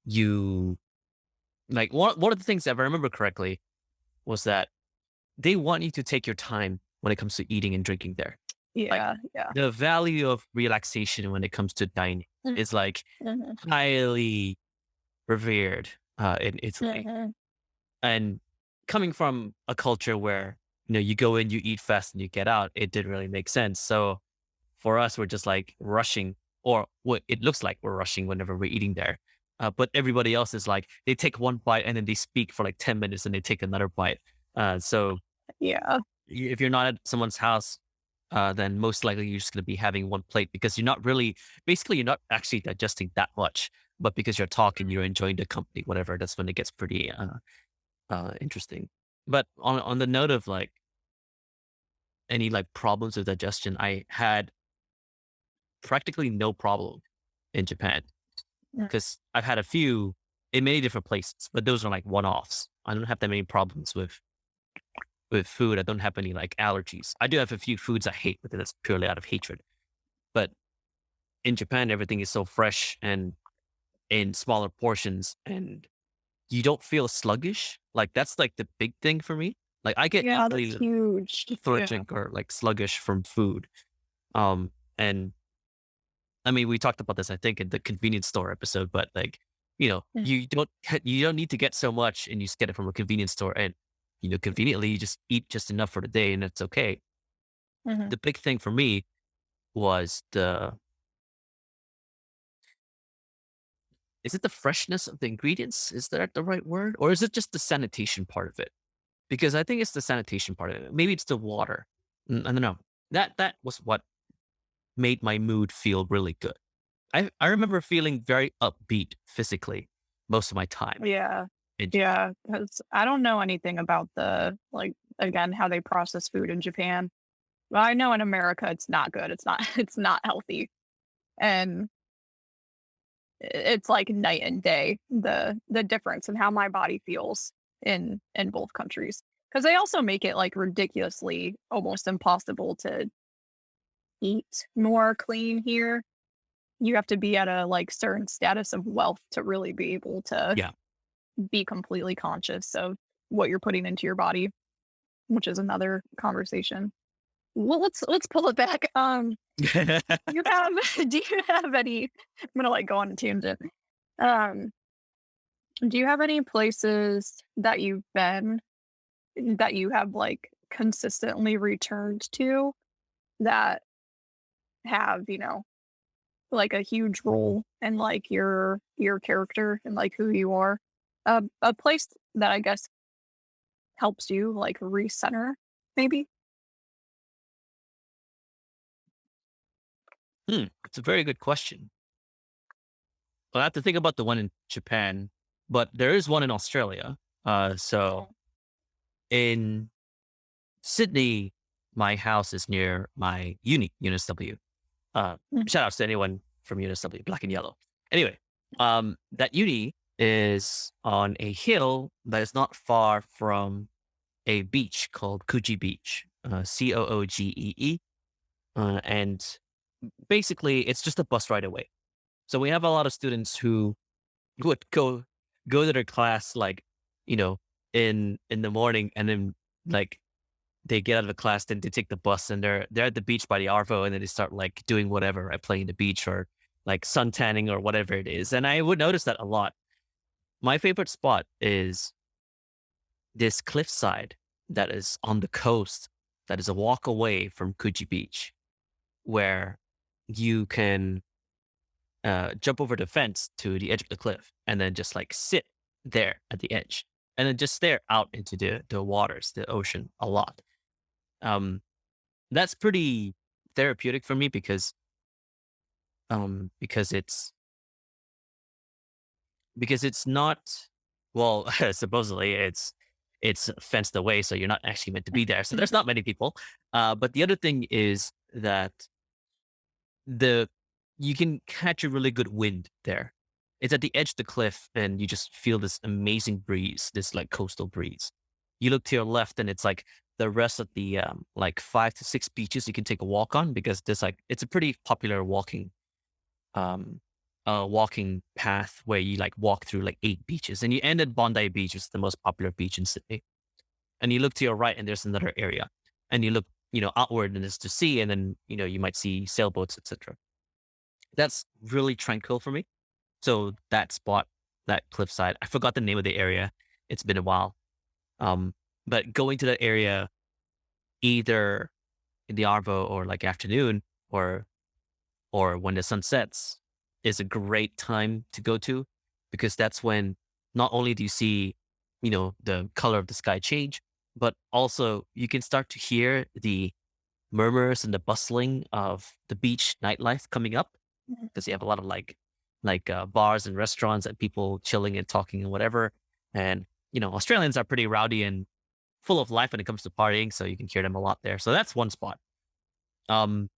S1: you like one of the things, if I remember correctly, was that they want you to take your time when it comes to eating and drinking there. Like
S2: Yeah, yeah.
S1: the value of relaxation when it comes to dining
S2: Mm,
S1: is like
S2: mhm,
S1: highly revered in Italy.
S2: mhm.
S1: And coming from a culture where, you go in, you eat fast and you get out, it didn't really make sense. So for us, we're just like rushing, or what it looks like we're rushing whenever we're eating there. But everybody else is like, they take one bite and then they speak for like 10 minutes and they take another bite. So
S2: Yeah,
S1: if you're not at someone's house, then most likely you're just going to be having one plate because you're not really, basically, you're not actually digesting that much. But because you're talking, you're enjoying the company, whatever, that's when it gets pretty interesting. But on the note of like any like problems with digestion, I had practically no problem in Japan
S2: mm,
S1: because I've had a few in many different places, but those are like one offs. I don't have that many problems with food. I don't have any like allergies. I do have a few foods I hate, but that's purely out of hatred. But in Japan, everything is so fresh and in smaller portions, and you don't feel sluggish. Like that's like the big thing for me. Like I get
S2: yeah, that's
S1: easily
S2: huge. Yeah.
S1: lethargic or like sluggish from food. And I mean, we talked about this, I think, in the convenience store episode, but like,
S2: Mm,
S1: you don't need to get so much, and you just get it from a convenience store, and conveniently you just eat just enough for the day, and it's okay.
S2: mhm.
S1: The big thing for me was the is it the freshness of the ingredients? Is that the right word, or is it just the sanitation part of it? Because I think it's the sanitation part of it. Maybe it's the water. I don't know. That was what made my mood feel really good. I remember feeling very upbeat physically most of my time
S2: Yeah,
S1: in Japan.
S2: yeah, 'cause I don't know anything about the like, again, how they process food in Japan. But I know in America, it's not good. It's not it's not healthy, and it's like night and day, the difference in how my body feels in both countries. Because they also make it, like, ridiculously almost impossible to eat more clean here. You have to be at a, like, certain status of wealth to really be able to
S1: Yeah.
S2: be completely conscious of what you're putting into your body, which is another conversation. Well, let's pull it back. You have do you have any I'm gonna, like, go on a tangent. Um, do you have any places that you've been that you have, like, consistently returned to that have, like, a huge role in, like, your character and, like, who you are? A place that I guess helps you, like, recenter, maybe?
S1: It's a very good question. Well, I have to think about the one in Japan, but there is one in Australia. So
S2: Mhm.
S1: in Sydney, my house is near my UNSW. Uh,
S2: Mm.
S1: Shout outs to anyone from UNSW, black and yellow. Anyway, that uni is on a hill that is not far from a beach called Coogie Beach, Coogee. And basically, it's just a bus ride away. So we have a lot of students who would go to their class like, you know, in the morning, and then like they get out of the class, then they take the bus, and they're at the beach by the Arvo, and then they start like doing whatever, right? Playing the beach or like sun tanning or whatever it is. And I would notice that a lot. My favorite spot is this cliffside that is on the coast, that is a walk away from Coogee Beach, where you can jump over the fence to the edge of the cliff and then just like sit there at the edge and then just stare out into the waters, the ocean a lot. Um, that's pretty therapeutic for me because it's not, well, supposedly it's fenced away, so you're not actually meant to be there. So there's not many people. But the other thing is that the you can catch a really good wind there. It's at the edge of the cliff, and you just feel this amazing breeze, this like coastal breeze. You look to your left, and it's like the rest of the like 5 to 6 beaches you can take a walk on, because there's like it's a pretty popular um walking path where you like walk through like 8 beaches, and you end at Bondi Beach, which is the most popular beach in Sydney. And you look to your right, and there's another area, and you look outward, and it's to sea, and then you might see sailboats, etc. That's really tranquil for me. So that spot, that cliffside, I forgot the name of the area. It's been a while. Um, but going to that area either in the Arvo or like afternoon, or when the sun sets, is a great time to go to, because that's when not only do you see, the color of the sky change, but also you can start to hear the murmurs and the bustling of the beach nightlife coming up,
S2: Mhm.
S1: because you have a lot of bars and restaurants and people chilling and talking and whatever. And Australians are pretty rowdy and full of life when it comes to partying, so you can hear them a lot there. So that's one spot. Um,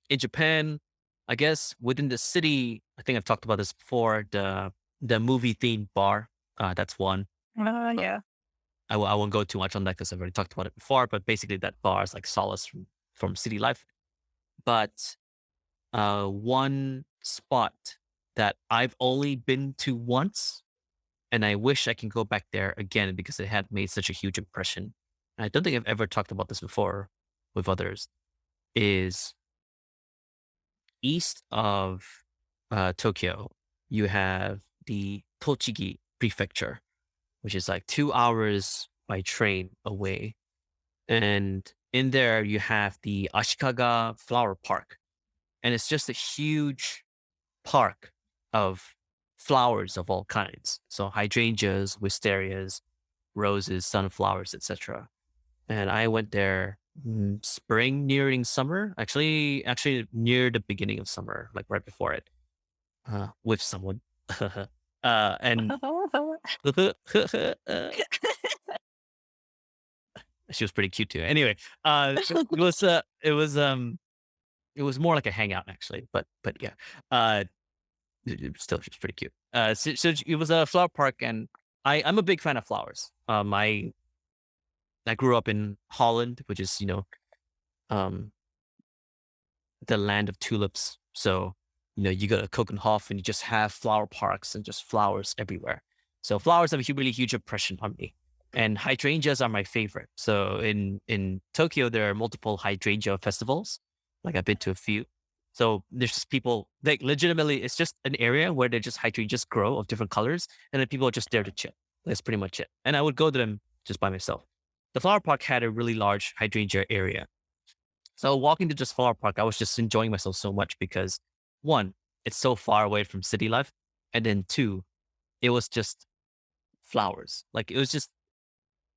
S1: in Japan, I guess within the city, I think I've talked about this before. The movie themed bar, that's one. Uh,
S2: Yeah.
S1: I won't go too much on that because I've already talked about it before. But basically, that bar is like solace from city life. But one spot that I've only been to once, and I wish I can go back there again because it had made such a huge impression. And I don't think I've ever talked about this before with others. Is east of Tokyo, you have the Tochigi Prefecture, which is like 2 hours by train away. And in there, you have the Ashikaga Flower Park. And it's just a huge park of flowers of all kinds. So hydrangeas, wisterias, roses, sunflowers, etc. And I went there spring nearing summer, actually near the beginning of summer, like right before it, with someone. And she was pretty cute too. Anyway, it was more like a hangout actually, but yeah, uh, still she's pretty cute. So it was a flower park, and I'm a big fan of flowers. I grew up in Holland, which is um the land of tulips. So, you go to Kokenhof and you just have flower parks and just flowers everywhere. So flowers have a really huge impression on me. And hydrangeas are my favorite. So in Tokyo, there are multiple hydrangea festivals. Like I've been to a few. So there's just people like legitimately, it's just an area where they just hydrangeas grow of different colors, and then people are just there to chill. That's pretty much it. And I would go to them just by myself. The flower park had a really large hydrangea area, so walking to just Flower Park, I was just enjoying myself so much because one, it's so far away from city life. And then two, it was just flowers. Like it was just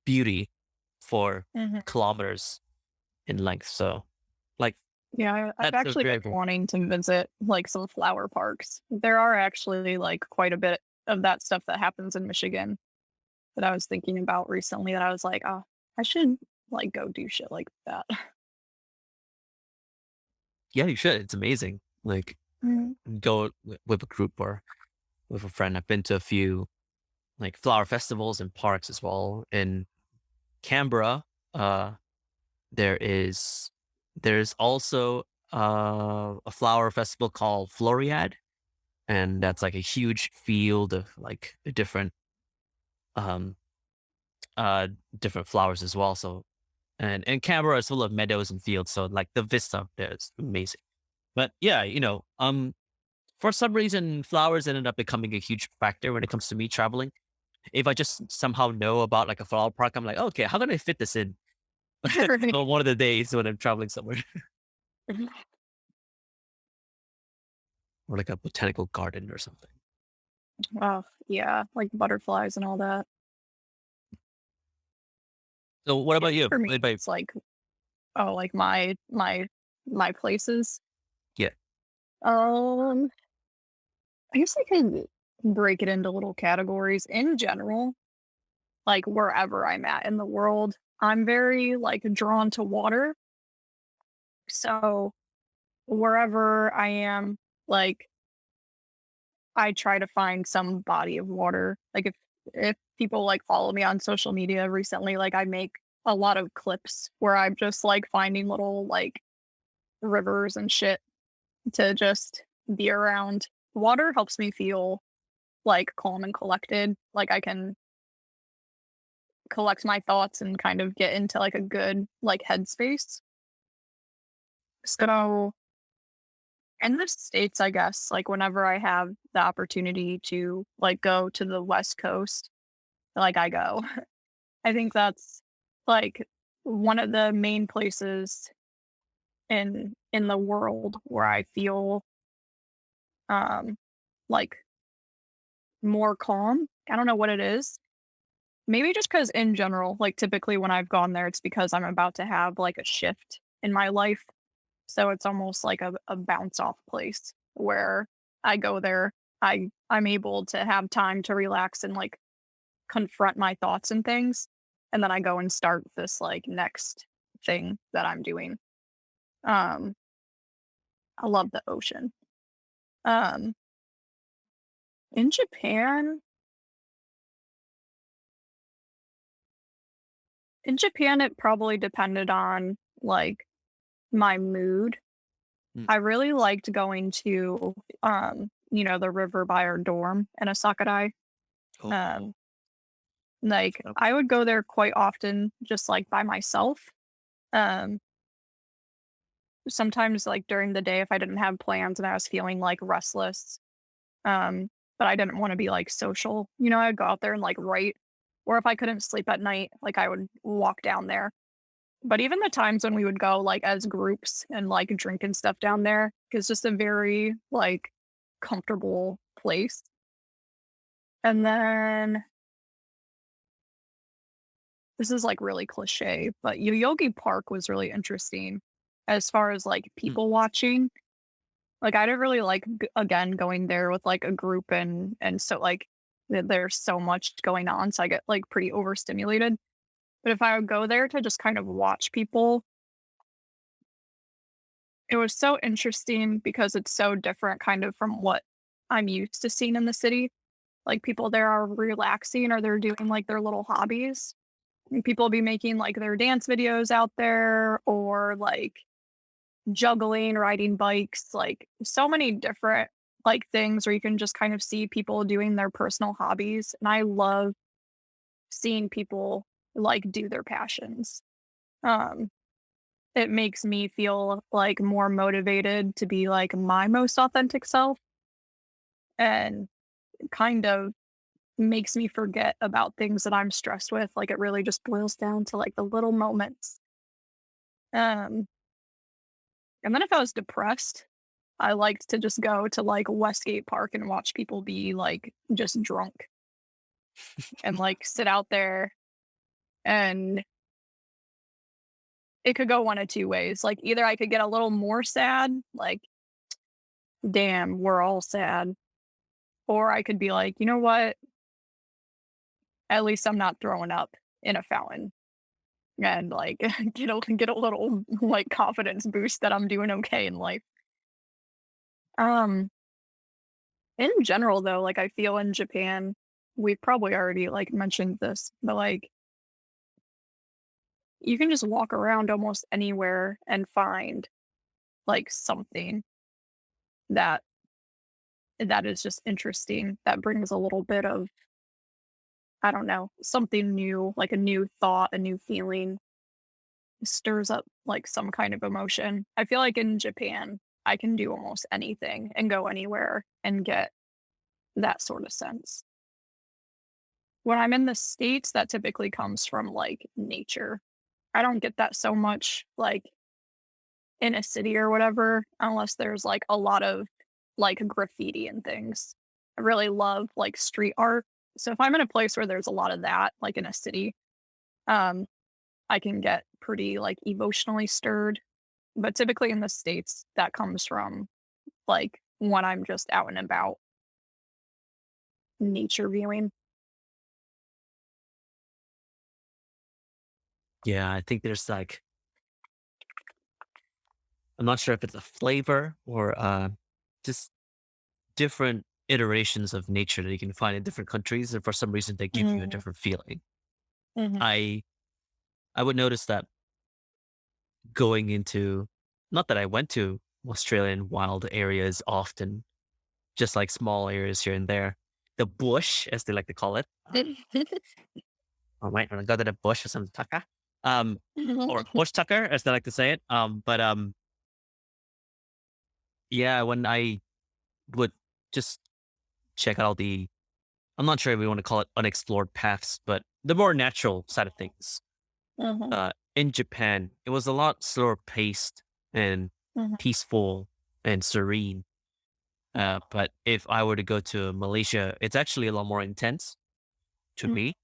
S1: beauty for
S2: Mhm.
S1: kilometers in length. So like
S2: Yeah, I've
S1: that's a
S2: actually been
S1: very cool.
S2: wanting to visit like some flower parks. There are actually like quite a bit of that stuff that happens in Michigan that I was thinking about recently that I was like, oh, I should like go do shit like that.
S1: Yeah, you should. It's amazing. Like,
S2: Mm.
S1: go with a group or with a friend. I've been to a few like flower festivals and parks as well. In Canberra, uh, there is there's also a flower festival called Floriad, and that's like a huge field of like um uh different flowers as well. So and Canberra is full of meadows and fields, so like the vista up there is amazing. But yeah, for some reason, flowers ended up becoming a huge factor when it comes to me traveling. If I just somehow know about like a flower park, I'm like, okay, how can I fit this in
S2: Right.
S1: on one of the days when I'm traveling somewhere, or like a botanical garden or something.
S2: Oh, yeah, like butterflies and all that.
S1: So, what
S2: Yeah,
S1: about you?
S2: for me,
S1: What about
S2: it's like, oh, like my places.
S1: yeah?
S2: Um, I guess I could break it into little categories. In general, like wherever I'm at in the world, I'm very like drawn to water. So wherever I am, like I try to find some body of water. Like if people like follow me on social media recently, like I make a lot of clips where I'm just like finding little like rivers and shit to just be around. Water helps me feel like calm and collected. Like I can collect my thoughts and kind of get into like a good like headspace. So in the States, I guess, like whenever I have the opportunity to like go to the West Coast, like I go. I think that's like one of the main places in the world where I feel um like more calm. I don't know what it is. Maybe just because in general, like typically when I've gone there, it's because I'm about to have like a shift in my life. So it's almost like a bounce off place where I go there. I'm able to have time to relax and like confront my thoughts and things. And then I go and start this like next thing that I'm doing. Um, I love the ocean. Um, in Japan, it probably depended on like my mood.
S1: Mm.
S2: I really liked going to the river by our dorm in Asakarai.
S1: Oh,
S2: Um, like
S1: so-
S2: I would go there quite often just like by myself. Um, sometimes like during the day if I didn't have plans and I was feeling like restless, um, but I didn't want to be like social, I'd go out there and like write. Or if I couldn't sleep at night, like I would walk down there. But even the times when we would go like as groups and like drink and stuff down there, it's just a very like comfortable place. And then this is like really cliche, but Yoyogi Park was really interesting as far as like
S1: mm,
S2: people watching. Like I didn't really like again going there with like a group and so like there's so much going on, so I get like pretty overstimulated. But if I would go there to just kind of watch people, it was so interesting because it's so different kind of from what I'm used to seeing in the city. Like people there are relaxing or they're doing like their little hobbies. And people be making like their dance videos out there or like juggling, riding bikes, like so many different like things where you can just kind of see people doing their personal hobbies. And I love seeing people like do their passions. Um, it makes me feel like more motivated to be like my most authentic self and kind of makes me forget about things that I'm stressed with. Like it really just boils down to like the little moments. Um, and then if I was depressed, I liked to just go to like Westgate Park and watch people be like just drunk and like sit out there and it could go one of two ways. Like either I could get a little more sad, like, damn, we're all sad. Or I could be like, you know what? At least I'm not throwing up in a fountain. and like get a little like confidence boost that I'm doing okay in life. Um, in general though, like I feel in Japan, we probably already like mentioned this, but like you can just walk around almost anywhere and find like something that that is just interesting that brings a little bit of, I don't know, something new, like a new thought, a new feeling, stirs up like some kind of emotion. I feel like in Japan, I can do almost anything and go anywhere and get that sort of sense. When I'm in the States, that typically comes from like nature. I don't get that so much like in a city or whatever, unless there's like a lot of like graffiti and things. I really love like street art. So if I'm in a place where there's a lot of that, like in a city, um, I can get pretty like emotionally stirred. But typically in the States, that comes from like when I'm just out and about nature viewing.
S1: Yeah, I think there's like I'm not sure if it's a flavor or just different iterations of nature that you can find in different countries, and for some reason they give you a
S2: Mhm,
S1: different feeling.
S2: mhm,
S1: I I would notice that going into not that I went to Australian wild areas often, just like small areas here and there. The bush, as they like to call it. Oh, wait, when I go to the bush or some tucker. Or bush tucker, as they like to say it. Yeah, when I would just check out the I'm not sure if we want to call it unexplored paths, but the more natural side of things.
S2: mhm,
S1: In Japan, it was a lot slower paced and
S2: mhm,
S1: peaceful and serene. But if I were to go to Malaysia, it's actually a lot more intense to
S2: mhm.
S1: me.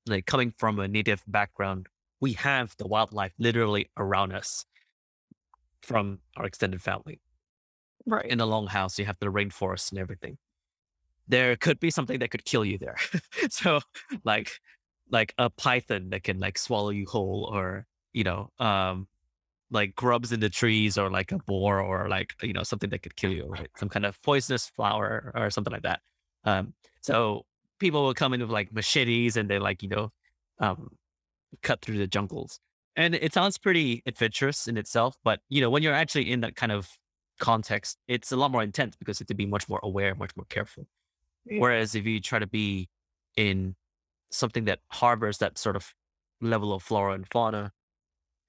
S1: Like coming from a native background, we have the wildlife literally around us from our extended family.
S2: Right.
S1: In the longhouse, you have the rainforest and everything. There could be something that could kill you there. So like like a python that can like swallow you whole or, you know, like grubs in the trees or like a boar or like, something that could kill you, right? Some kind of poisonous flower or something like that. So people will come in with like machetes and they like, um, cut through the jungles. And it sounds pretty adventurous in itself, but when you're actually in that kind of context, it's a lot more intense because you have to be much more aware, much more careful.
S2: Yeah.
S1: Whereas if you try to be in something that harbors that sort of level of flora and fauna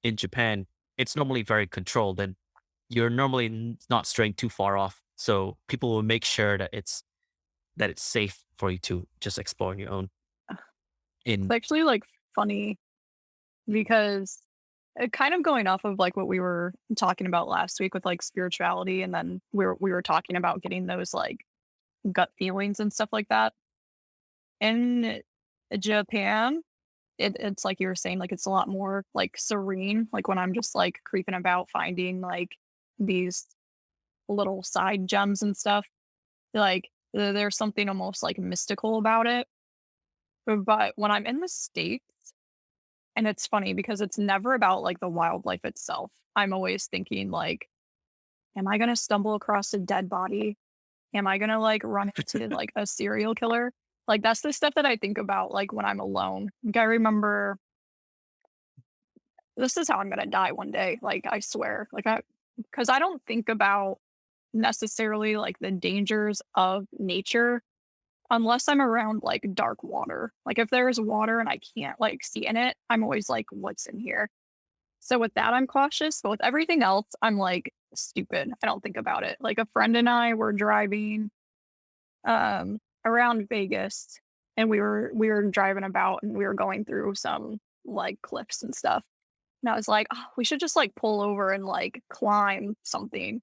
S1: in Japan, it's normally very controlled and you're normally not straying too far off. So people will make sure that it's safe for you to just explore on your own.
S2: It's
S1: In
S2: actually like funny because kind of going off of like what we were talking about last week with like spirituality, and then we were talking about getting those like gut feelings and stuff like that. In Japan, it's like you were saying, like it's a lot more like serene. Like when I'm just like creeping about finding like these little side gems and stuff, like there's something almost like mystical about it. But when I'm in the States, and it's funny because it's never about like the wildlife itself. I'm always thinking like, am I gonna stumble across a dead body? Am I gonna like run into like a serial killer? Like that's the stuff that I think about like when I'm alone. Like I remember this is how I'm gonna die one day. Like I swear. Like I because I don't think about necessarily like the dangers of nature unless I'm around like dark water. Like if there's water and I can't like see in it, I'm always like, what's in here? So with that, I'm cautious, but with everything else, I'm like stupid. I don't think about it. Like a friend and I were driving around Vegas, and we were driving about and we were going through some like cliffs and stuff. And I was like, oh, we should just like pull over and like climb something.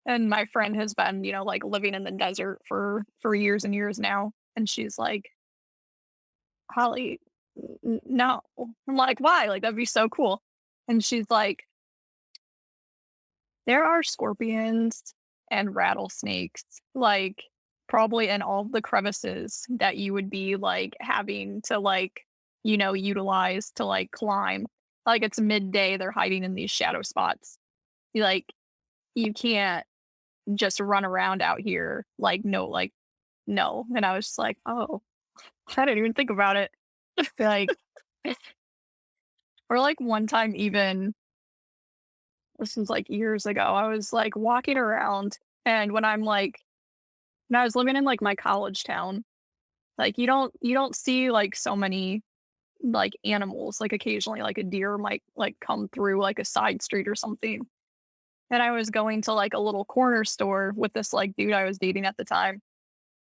S2: And my friend has been, like living in the desert for years and years now. And she's like, Holly, no. I'm like, why? Like that'd be so cool. And she's like, there are scorpions and rattlesnakes, like, probably in all the crevices that you would be, like, having to, like, utilize to like climb. Like it's midday, they're hiding in these shadow spots. Like you can't just run around out here. Like no. And I was just like, oh, I didn't even think about it. Like, or like one time even, this was like years ago, I was like walking around and when I was living in like my college town, like you don't see like so many like animals. Like occasionally like a deer might like come through like a side street or something. And I was going to like a little corner store with this like dude I was dating at the time.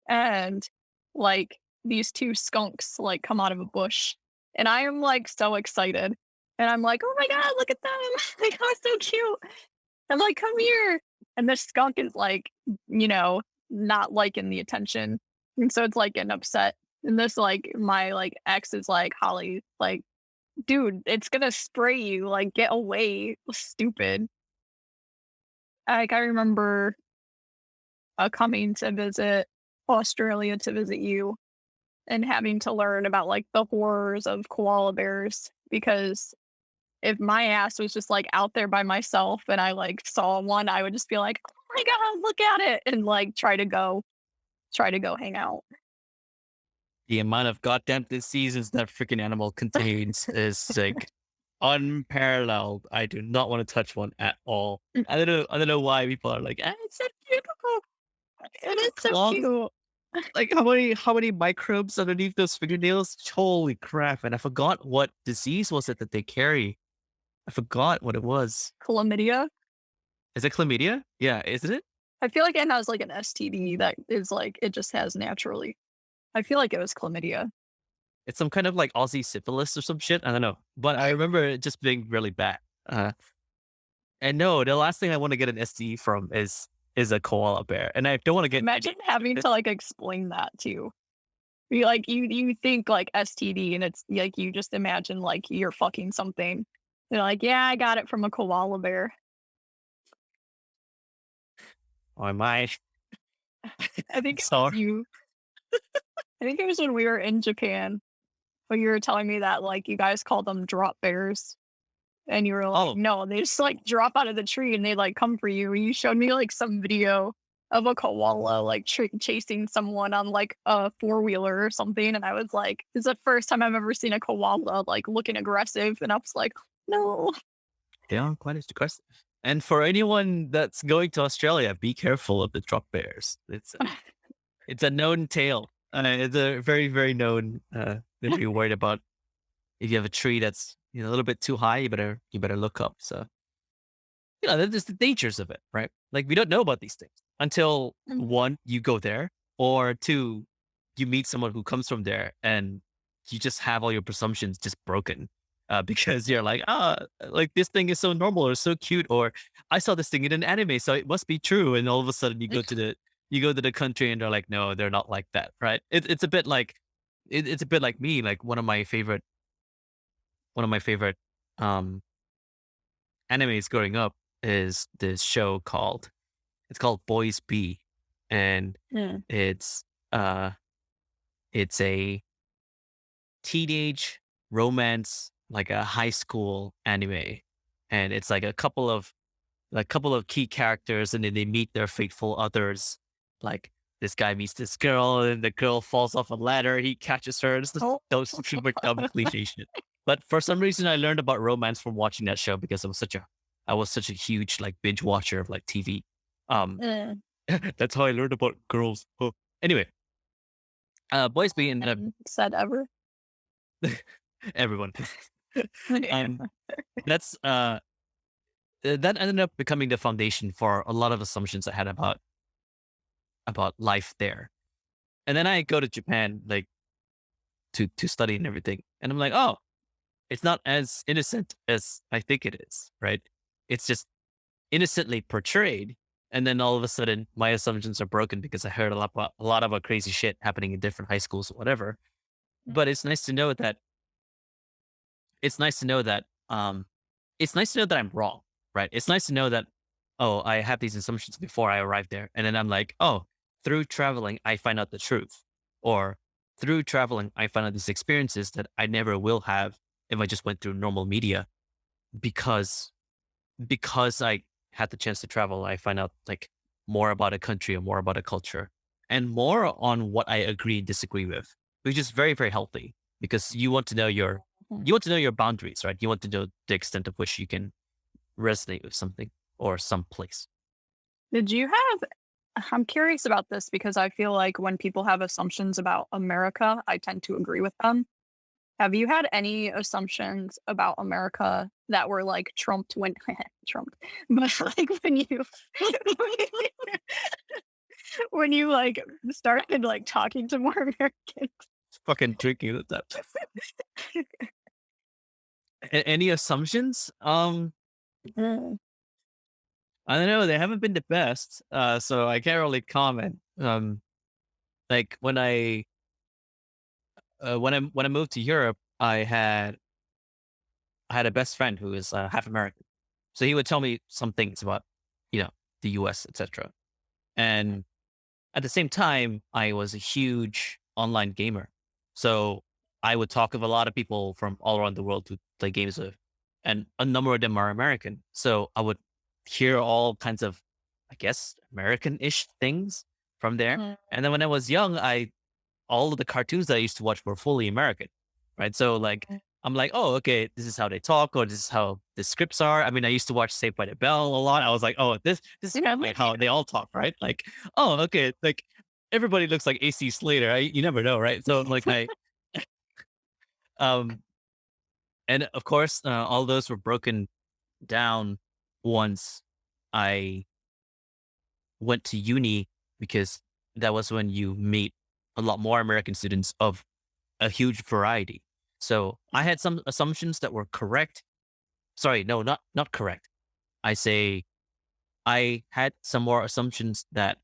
S2: And like these two skunks like come out of a bush. And I am like so excited. And I'm like, oh my God, look at them. Like, oh, it's so cute. I'm like, come here. And this skunk is like, you know, not liking the attention. And so it's like getting upset. And this like my like ex is like, Holly, like, dude, it's gonna spray you. Like, get away. Stupid. Like I remember coming to visit Australia to visit you and having to learn about like the horrors of koala bears because if my ass was just like out there by myself and I like saw one, I would just be like, "Oh my god, look at it!" and like try to go hang out.
S1: The amount of goddamn diseases that freaking animal contains is like unparalleled. I do not want to touch one at all.
S2: Mm.
S1: I don't know why people are like, it's so beautiful.
S2: It is so
S1: Claws.
S2: cute.
S1: Like how many microbes underneath those fingernails? Holy crap. And I forgot what disease was it that they carry. I forgot what it was.
S2: Chlamydia.
S1: Is it chlamydia? Yeah, isn't it?
S2: I feel like it has like an STD that is like it just has naturally. I feel like it was chlamydia.
S1: It's some kind of like Aussie syphilis or some shit. I don't know. But I remember it just being really bad. Uh, and no, the last thing I want to get an STD from is a koala bear. And I don't want to get
S2: Imagine having to like explain that too. You like you think like STD and it's like you just imagine like you're fucking something. They're like, yeah, I got it from a koala bear.
S1: oh am I
S2: I think it was
S1: sorry.
S2: you. I think it was when we were in Japan when you were telling me that like you guys call them drop bears. And you were like,
S1: Oh,
S2: no, they just like drop out of the tree and they like come for you. And you showed me like some video of a koala like chasing someone on like a four-wheeler or something. And I was like, this is the first time I've ever seen a koala like looking aggressive. And I was like, no.
S1: they are quite aggressive. And for anyone that's going to Australia, be careful of the drop bears. It's a known tale. It's a very, very known to be worried about. If you have a tree that's a little bit too high, you better look up. So there's the dangers of it, right? Like we don't know about these things until
S2: Mm.
S1: one, you go there, or two, you meet someone who comes from there, and you just have all your presumptions just broken. Because you're like, like this thing is so normal or so cute, or I saw this thing in an anime, so it must be true. And all of a sudden, you go to the country, and they're like, no, they're not like that, right? It's a bit like it's a bit like me. Like one of my favorite um animes growing up is this show called Boys B, and
S2: Mm.
S1: it's uh it's a teenage romance, like a high school anime, and it's like a couple of key characters, and then they meet their fateful others. Like this guy meets this girl, and the girl falls off a ladder. He catches her. It's
S2: Oh,
S1: those super dumb cliche shit. But for some reason, I learned about romance from watching that show because I was such a huge like binge watcher of like TV. Um,
S2: eh,
S1: that's how I learned about girls. Oh. Anyway, Boys being
S2: said ever.
S1: everyone.
S2: Yeah.
S1: um, that's that ended up becoming the foundation for a lot of assumptions I had about life there. And then I go to Japan, like to study and everything, and I'm like, oh, it's not as innocent as I think it is, right? It's just innocently portrayed, and then all of a sudden, my assumptions are broken because I heard a lot about crazy shit happening in different high schools or whatever. But it's nice to know that it's nice to know that I'm wrong, right? It's nice to know that, oh, I have these assumptions before I arrive there. And then I'm like, oh, through traveling, I find out the truth. Or through traveling, I found out these experiences that I never will have if I just went through normal media because I had the chance to travel. I find out like more about a country and more about a culture and more on what I agree and disagree with, which is very, very healthy because
S2: Mhm.
S1: you want to know your boundaries, right? You want to know the extent of which you can resonate with something or some place.
S2: Did you have I'm curious about this because I feel like when people have assumptions about America, I tend to agree with them. Have you had any assumptions about America that were like trumped when trumped, but like when you like started like talking to more Americans?
S1: Fucking drinking with that. Any assumptions?
S2: Mm,
S1: I don't know. They haven't been the best, so I can't really comment. Like when I moved to Europe, I had a best friend who is half American, so he would tell me some things about you know the U.S. etc. And at the same time, I was a huge online gamer, so I would talk with a lot of people from all around the world to play games with, and a number of them are American. So I would hear all kinds of, I guess, American-ish things from there.
S2: mm,
S1: And then when I was young, I all of the cartoons that I used to watch were fully American, right? So like
S2: mm.
S1: I'm like, oh, okay, this is how they talk, or this is how the scripts are. I mean, I used to watch Saved by the Bell a lot. I was like, oh, this is
S2: You know,
S1: like how they all talk, right? Like, oh, okay, like everybody looks like AC Slater. You never know, right? So like um, and of course, all those were broken down once I went to uni because that was when you meet a lot more American students of a huge variety. So I had some assumptions that were correct. Sorry, no, not correct. I say I had some more assumptions that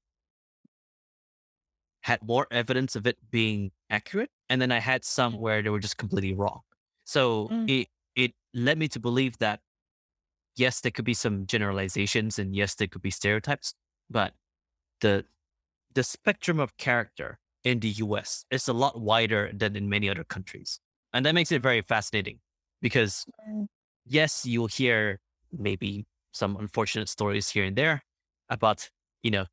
S1: had more evidence of it being accurate, and then I had some where they were just completely wrong. So
S2: mm,
S1: it led me to believe that yes, there could be some generalizations, and yes, there could be stereotypes, but the the spectrum of character in the US is a lot wider than in many other countries. And that makes it very fascinating because,
S2: mm.
S1: yes, you'll hear maybe some unfortunate stories here and there about, you know,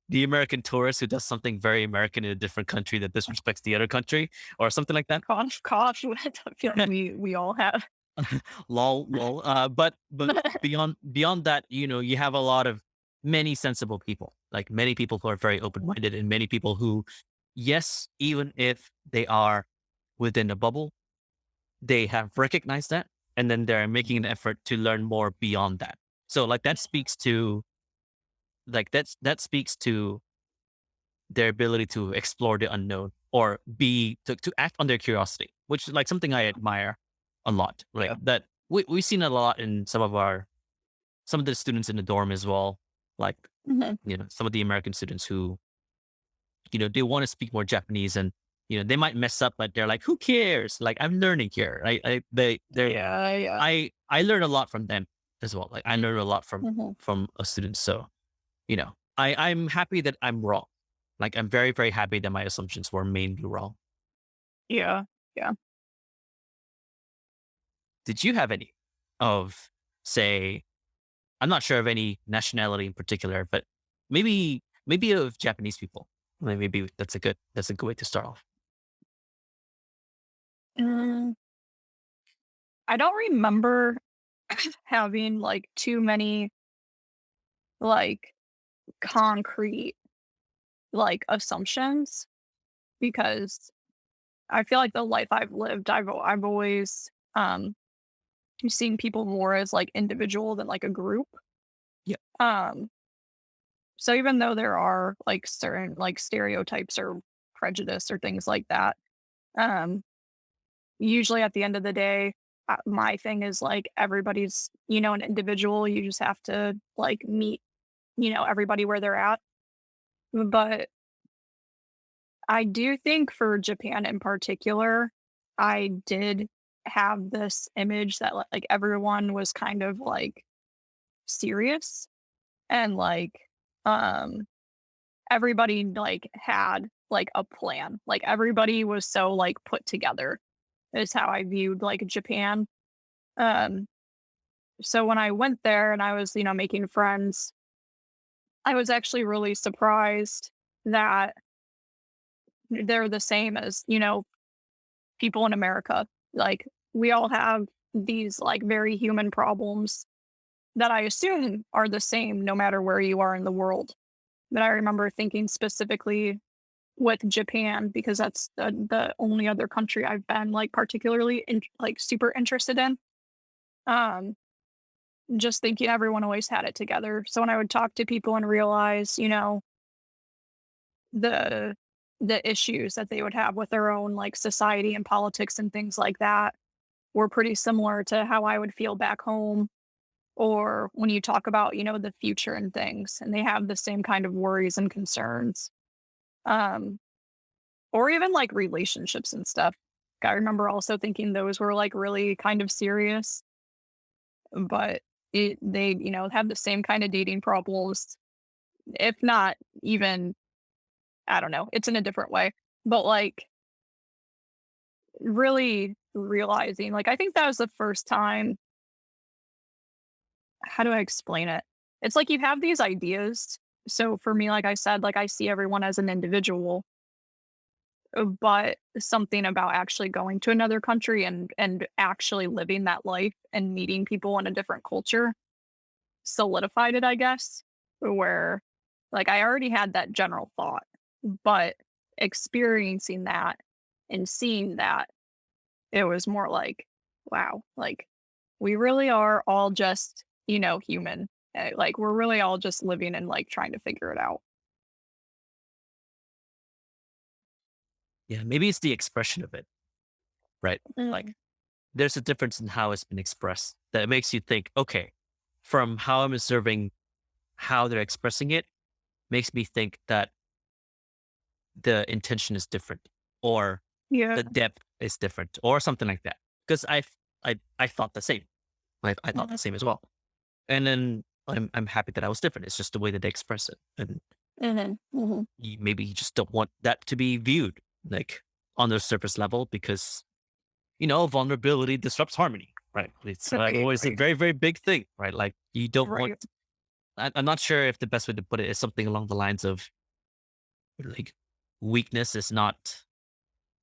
S1: the American tourist who does something very American in a different country that disrespects the other country or something like that.
S2: Gosh, I feel like we all have.
S1: Lol, lol. But beyond that, you have a lot of many sensible people, like many people who are very open minded, and many people who, yes, even if they are within a bubble, they have recognized that, and then they're making an effort to learn more beyond that. So, like that speaks to their ability to explore the unknown or to act on their curiosity, which is like something I admire a lot. Like
S2: Yeah.
S1: that we've seen a lot in some of the students in the dorm as well. Like,
S2: Mhm.
S1: some of the American students who, they want to speak more Japanese and they might mess up, but they're like, who cares? Like I'm learning here.
S2: Yeah, yeah.
S1: I learn a lot from them as well. Like I learn a lot
S2: Mhm.
S1: from a student. So I'm happy that I'm wrong. Like, I'm very, very happy that my assumptions were mainly wrong.
S2: Yeah, yeah.
S1: Did you have any of, say, I'm not sure of any nationality in particular, but maybe of Japanese people. Maybe that's a good way to start off.
S2: Mm, I don't remember having, like, too many, like, concrete, like, assumptions because I feel like the life I've lived, I've always, seen people more as, like, individual than, like, a group.
S1: Yeah.
S2: Um, so even though there are, like, certain, like, stereotypes or prejudice or things like that, um, usually at the end of the day, my thing is, like, everybody's, an individual, you just have to, like, meet, everybody where they're at. But I do think for Japan in particular, I did have this image that, like, everyone was kind of, like, serious and, like, um, everybody, like, had like a plan. Like everybody was so like put together is how I viewed like Japan. Um so when I went there and I was, making friends, I was actually really surprised that they're the same as, people in America. Like we all have these like very human problems that I assume are the same no matter where you are in the world. But I remember thinking specifically with Japan because that's the only other country I've been like particularly like super interested in. Um, just thinking everyone always had it together. So when I would talk to people and realize, the the issues that they would have with their own like society and politics and things like that were pretty similar to how I would feel back home. Or when you talk about, the future and things, and they have the same kind of worries and concerns. Um, or even like relationships and stuff. I remember also thinking those were like really kind of serious, but they, have the same kind of dating problems, if not even, I don't know, it's in a different way. But like really realizing, like, I think that was the first time, how do I explain it? It's like you have these ideas. So for me, like I said, like I see everyone as an individual, but something about actually going to another country and actually living that life and meeting people in a different culture solidified it, I guess, where like I already had that general thought, but experiencing that and seeing that, it was more like, wow, like we really are all just, human. Like we're really all just living and like trying to figure it out.
S1: Yeah, maybe it's the expression of it, right? Like
S2: Mm,
S1: there's a difference in how it's been expressed that makes you think, okay, from how I'm observing how they're expressing it, makes me think that the intention is different or
S2: yeah.
S1: the depth is different or something like that. Because I thought the same. I thought
S2: Mhm,
S1: the same as well. And then I'm happy that I was different. It's just the way that they express it. And
S2: mhm, mhm.
S1: maybe you just don't want that to be viewed like on the surface level because vulnerability disrupts harmony, right? It's like
S2: Right,
S1: always a
S2: right,
S1: very, very big thing, right? Like you don't want,
S2: right.
S1: I'm not sure if the best way to put it is something along the lines of like weakness is not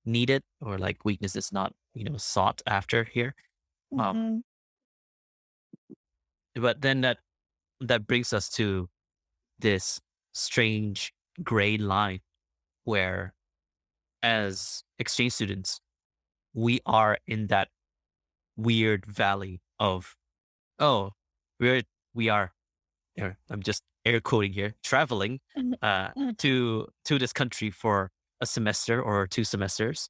S1: needed or like weakness is not, sought after here. Um,
S2: Mhm.
S1: but then that brings us to this strange gray line where as exchange students, we are in that weird valley of, oh, we are I'm just air quoting here, traveling
S2: Mhm, mhm.
S1: to this country for a semester or 2 semesters,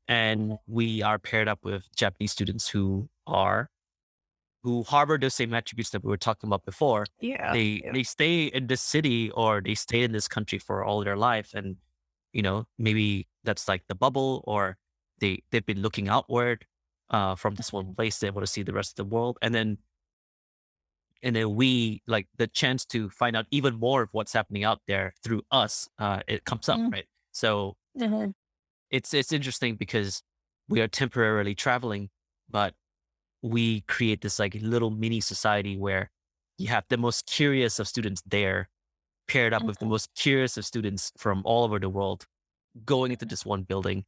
S1: and we are paired up with Japanese students who harbor those same attributes that we were talking about before.
S2: Yeah, yeah.
S1: They stay in this city or they stay in this country for all their life, and maybe that's like the bubble, or they've been looking outward from this one
S2: Mhm.
S1: place. They want to see the rest of the world, and then we like the chance to find out even more of what's happening out there through us. It comes up,
S2: Mm,
S1: right? So
S2: mhm.
S1: it's interesting because we are temporarily traveling, but we create this like little mini society where you have the most curious of students there paired up with the
S2: Mhm.
S1: most curious of students from all over the world going into
S2: Mhm.
S1: this one building.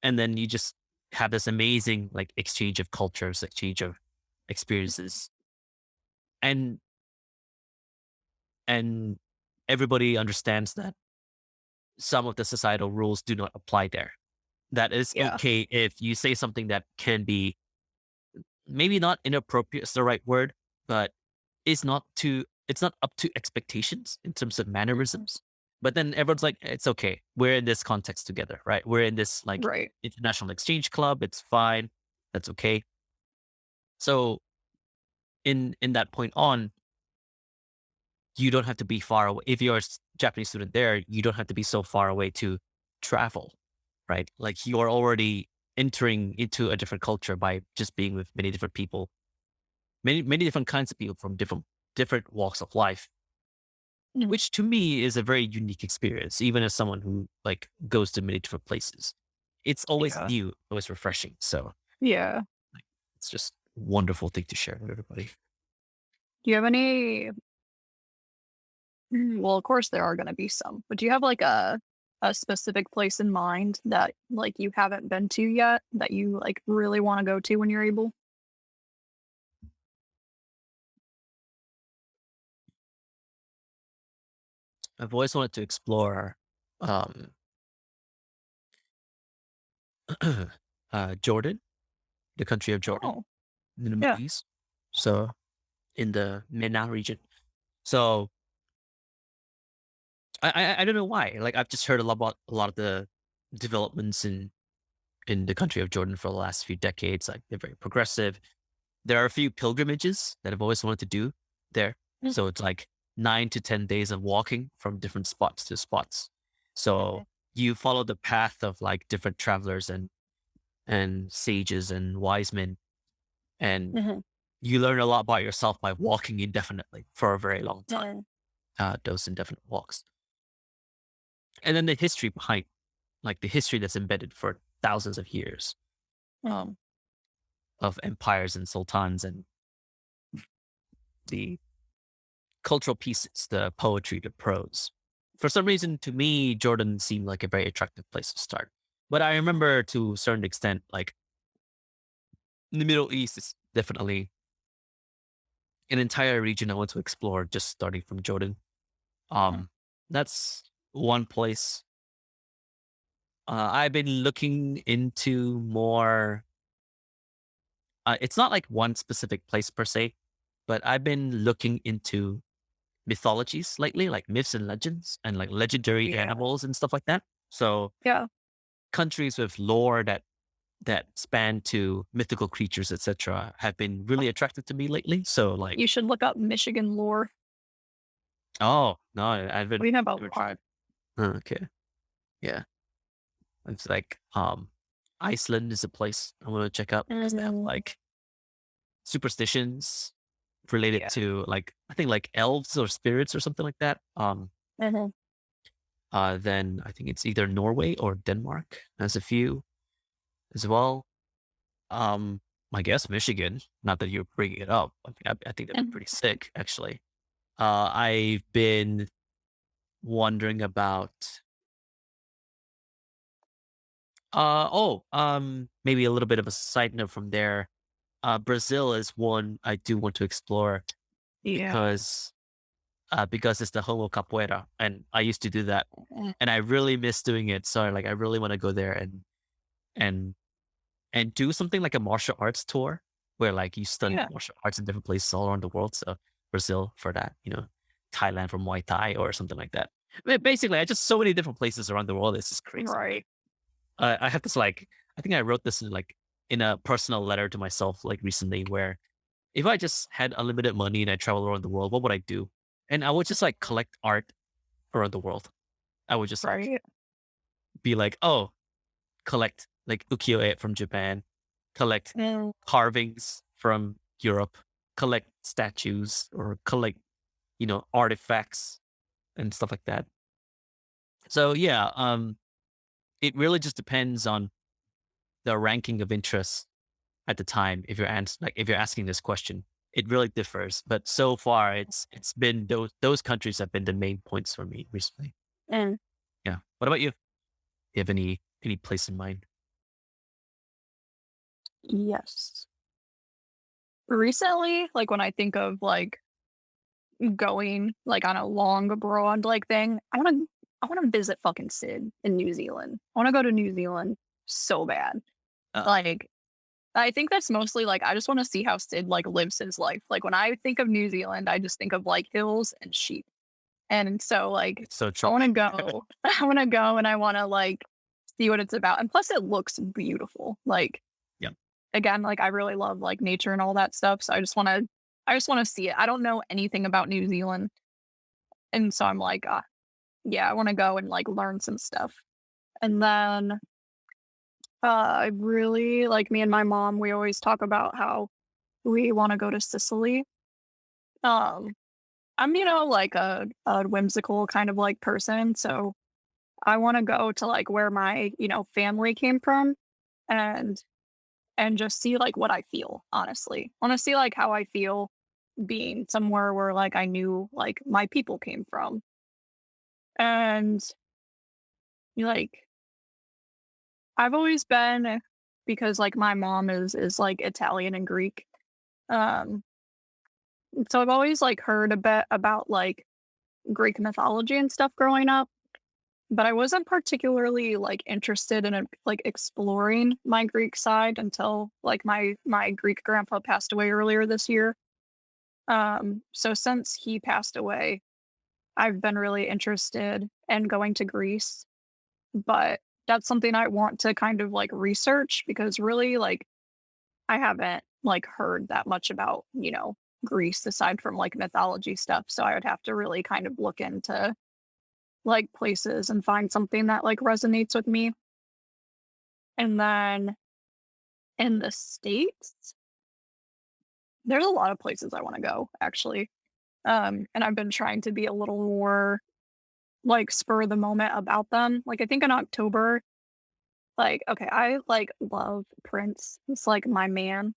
S1: And then you just have this amazing like exchange of cultures, exchange of experiences. And and everybody understands that some of the societal rules do not apply there. That is
S2: Yeah.
S1: okay if you say something that can be maybe not inappropriate is the right word, but it's not up to expectations in terms of
S2: Mhm.
S1: mannerisms. But then everyone's like, it's okay. We're in this context together, right? We're in this like
S2: Right.
S1: international exchange club. It's fine. That's okay. So in that point on, you don't have to be far away. If you're a Japanese student there, you don't have to be so far away to travel, right? Like you are already entering into a different culture by just being with many different people, many different kinds of people from different walks of life.
S2: Mm.
S1: which to me is a very unique experience, even as someone who like goes to many different places. It's always
S2: Yeah.
S1: new, always refreshing. So
S2: Yeah.
S1: like, it's just a wonderful thing to share with everybody.
S2: Do you have any well, of course there are gonna be some, but do you have like a specific place in mind that like you haven't been to yet that you like really want to go to when you're able?
S1: I've always wanted to explore um, Jordan, the country of Jordan
S2: Oh,
S1: in the Middle
S2: yeah.
S1: East. So in the MENA region. So I don't know why. Like I've just heard a lot of the developments in the country of Jordan for the last few decades. Like they're very progressive. There are a few pilgrimages that I've always wanted to do there.
S2: Mm,
S1: So it's like 9 to 10 days of walking from different spots to spots. So
S2: mhm,
S1: you follow the path of like different travelers and sages and wise men, and
S2: mhm,
S1: you learn a lot about yourself by walking indefinitely for a very long time.
S2: mhm,
S1: Those indefinite walks, and then the history behind, like the history that's embedded for thousands of years
S2: mhm,
S1: um, of empires and sultans and the cultural pieces, the poetry, the prose. For some reason, to me, Jordan seemed like a very attractive place to start. But I remember to a certain extent, like the Middle East is definitely an entire region I want to explore just starting from Jordan.
S2: mhm,
S1: Um, that's one place. I've been looking into more. It's not like one specific place per se, but I've been looking into mythologies lately, like myths and legends and like legendary
S2: yeah.
S1: animals and stuff like that. So
S2: Yeah.
S1: countries with lore that span to mythical creatures, etc., have been really attractive to me lately. So like,
S2: You should look up Michigan lore.
S1: oh no, I've been
S2: We have a
S1: never
S2: lot.
S1: tried. Okay, yeah, it's like Iceland is a place I want to check out because they have
S2: Mhm,
S1: like superstitions related
S2: yeah.
S1: to like I think like elves or spirits or something like that.
S2: Mhm,
S1: Then I think it's either Norway or Denmark has a few as well. Um, I guess Michigan. Not that you're bringing it up. I think that'd be
S2: mhm,
S1: pretty sick, actually. I've been wondering about. Maybe a little bit of a side note from there. Brazil is one I do want to explore
S2: yeah.
S1: because it's the home of capoeira, and I used to do that,
S2: Mm,
S1: and I really miss doing it. So like, I really want to go there and and do something like a martial arts tour where like you study
S2: yeah.
S1: martial arts in different places all around the world. So Brazil for that, Thailand for Muay Thai or something like that. Basically, I just so many different places around the world. It's just crazy.
S2: Right.
S1: I have this like I think I wrote this in a personal letter to myself like recently where if I just had unlimited money and I travel around the world, what would I do? And I would just like collect art around the world. I would just like
S2: Right.
S1: be like, oh, collect like ukiyo-e from Japan, collect
S2: Mm,
S1: carvings from Europe, collect statues or collect, artifacts and stuff like that. So yeah, it really just depends on the ranking of interest at the time. If you're asking this question, it really differs. But so far, it's been those countries have been the main points for me recently.
S2: and
S1: Yeah. What about you? Do you have any place in mind?
S2: yes. Recently, like when I think of like going like on a long abroad like thing, I wanna visit fucking Sid in New Zealand. I wanna go to New Zealand so bad.
S1: Uh,
S2: Like, I think that's mostly like I just wanna see how Sid like lives his life. Like when I think of New Zealand, I just think of like hills and sheep. And so like
S1: it's so
S2: I
S1: true.
S2: wanna go. I wanna go and I wanna like see what it's about. And plus it looks beautiful. Like
S1: Yeah.
S2: again, like I really love like nature and all that stuff. So I just wanna see it. I don't know anything about New Zealand. And so I'm like, yeah, I wanna go and like learn some stuff. And then I really like me and my mom, we always talk about how we wanna go to Sicily. Um I'm, like a whimsical kind of like person. So I want to go to like where my, family came from and just see like what I feel, honestly. I want to see like how I feel being somewhere where like I knew like my people came from. And like I've always been because like my mom is like Italian and Greek. Um so I've always like heard a bit about like Greek mythology and stuff growing up, but I wasn't particularly like interested in like exploring my Greek side until like my Greek grandpa passed away earlier this year. So since he passed away, I've been really interested in going to Greece, but that's something I want to kind of like research because really like I haven't like heard that much about, Greece aside from like mythology stuff. So I would have to really kind of look into like places and find something that like resonates with me. And then in the States, there's a lot of places I want to go actually. And I've been trying to be a little more like spur of the moment about them. Like I think in October, like okay, I like love Prince. It's like my man.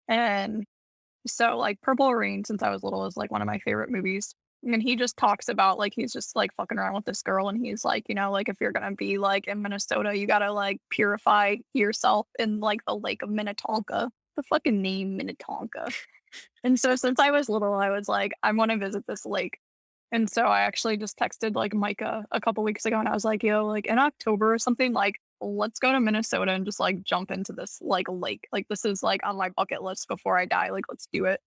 S2: And so like Purple Rain since I was little is like one of my favorite movies. And he just talks about like he's just like fucking around with this girl and he's like, like if you're gonna be like in Minnesota, you gotta like purify yourself in like the lake of Minnetonka. The fucking name Minnetonka. And so since I was little, I was like, I want to visit this lake. And so I actually just texted like Micah a couple weeks ago and I was like, yo, like in October or something, like let's go to Minnesota and just like jump into this like lake. Like this is like on my bucket list before I die. Like let's do it.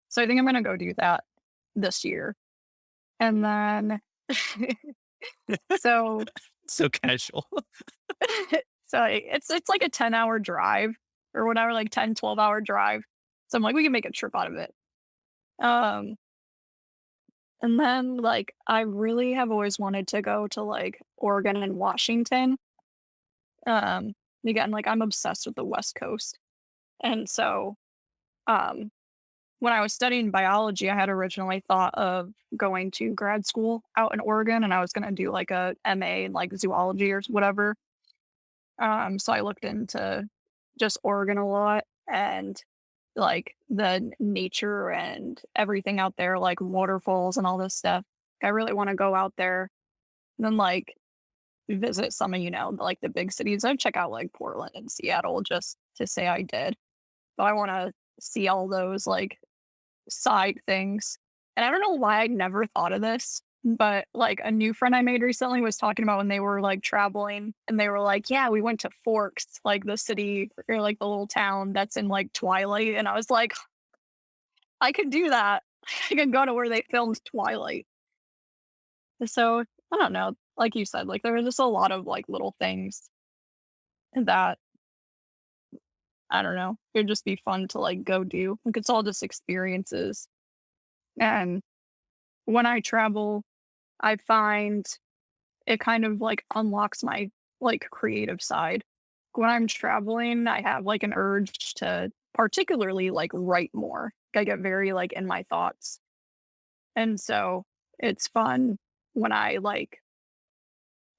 S2: So I think I'm gonna go do that this year. And then so
S1: So casual.
S2: it's like a 10-hour drive or whatever, like 10-12 hour drive. So I'm like, we can make a trip out of it. Um And then, like, I really have always wanted to go to, like, Oregon and Washington. Um, Again, like, I'm obsessed with the West Coast. And so, um, when I was studying biology, I had originally thought of going to grad school out in Oregon, and I was gonna do, like, a MA in, like, zoology or whatever. So I looked into just Oregon a lot and, like, the nature and everything out there, like waterfalls and all this stuff. I really wanna go out there and then, like, visit some of, like, the big cities. I'd check out, like, Portland and Seattle just to say I did. But I wanna see all those, like, side things. And I don't know why I never thought of this, but, like, a new friend I made recently was talking about when they were, like, traveling, and they were like, "Yeah, we went to Forks," like, the city or, like, the little town that's in, like, Twilight, and I was like, "I could do that. I could go to where they filmed Twilight." So, I don't know, like you said, like, there was just a lot of, like, little things that, I don't know, it'd just be fun to, like, go do. Like, it's all just experiences, and when I travel, I find it kind of, like, unlocks my, like, creative side. When I'm traveling, I have, like, an urge to particularly, like, write more. I get very, like, in my thoughts, and so it's fun when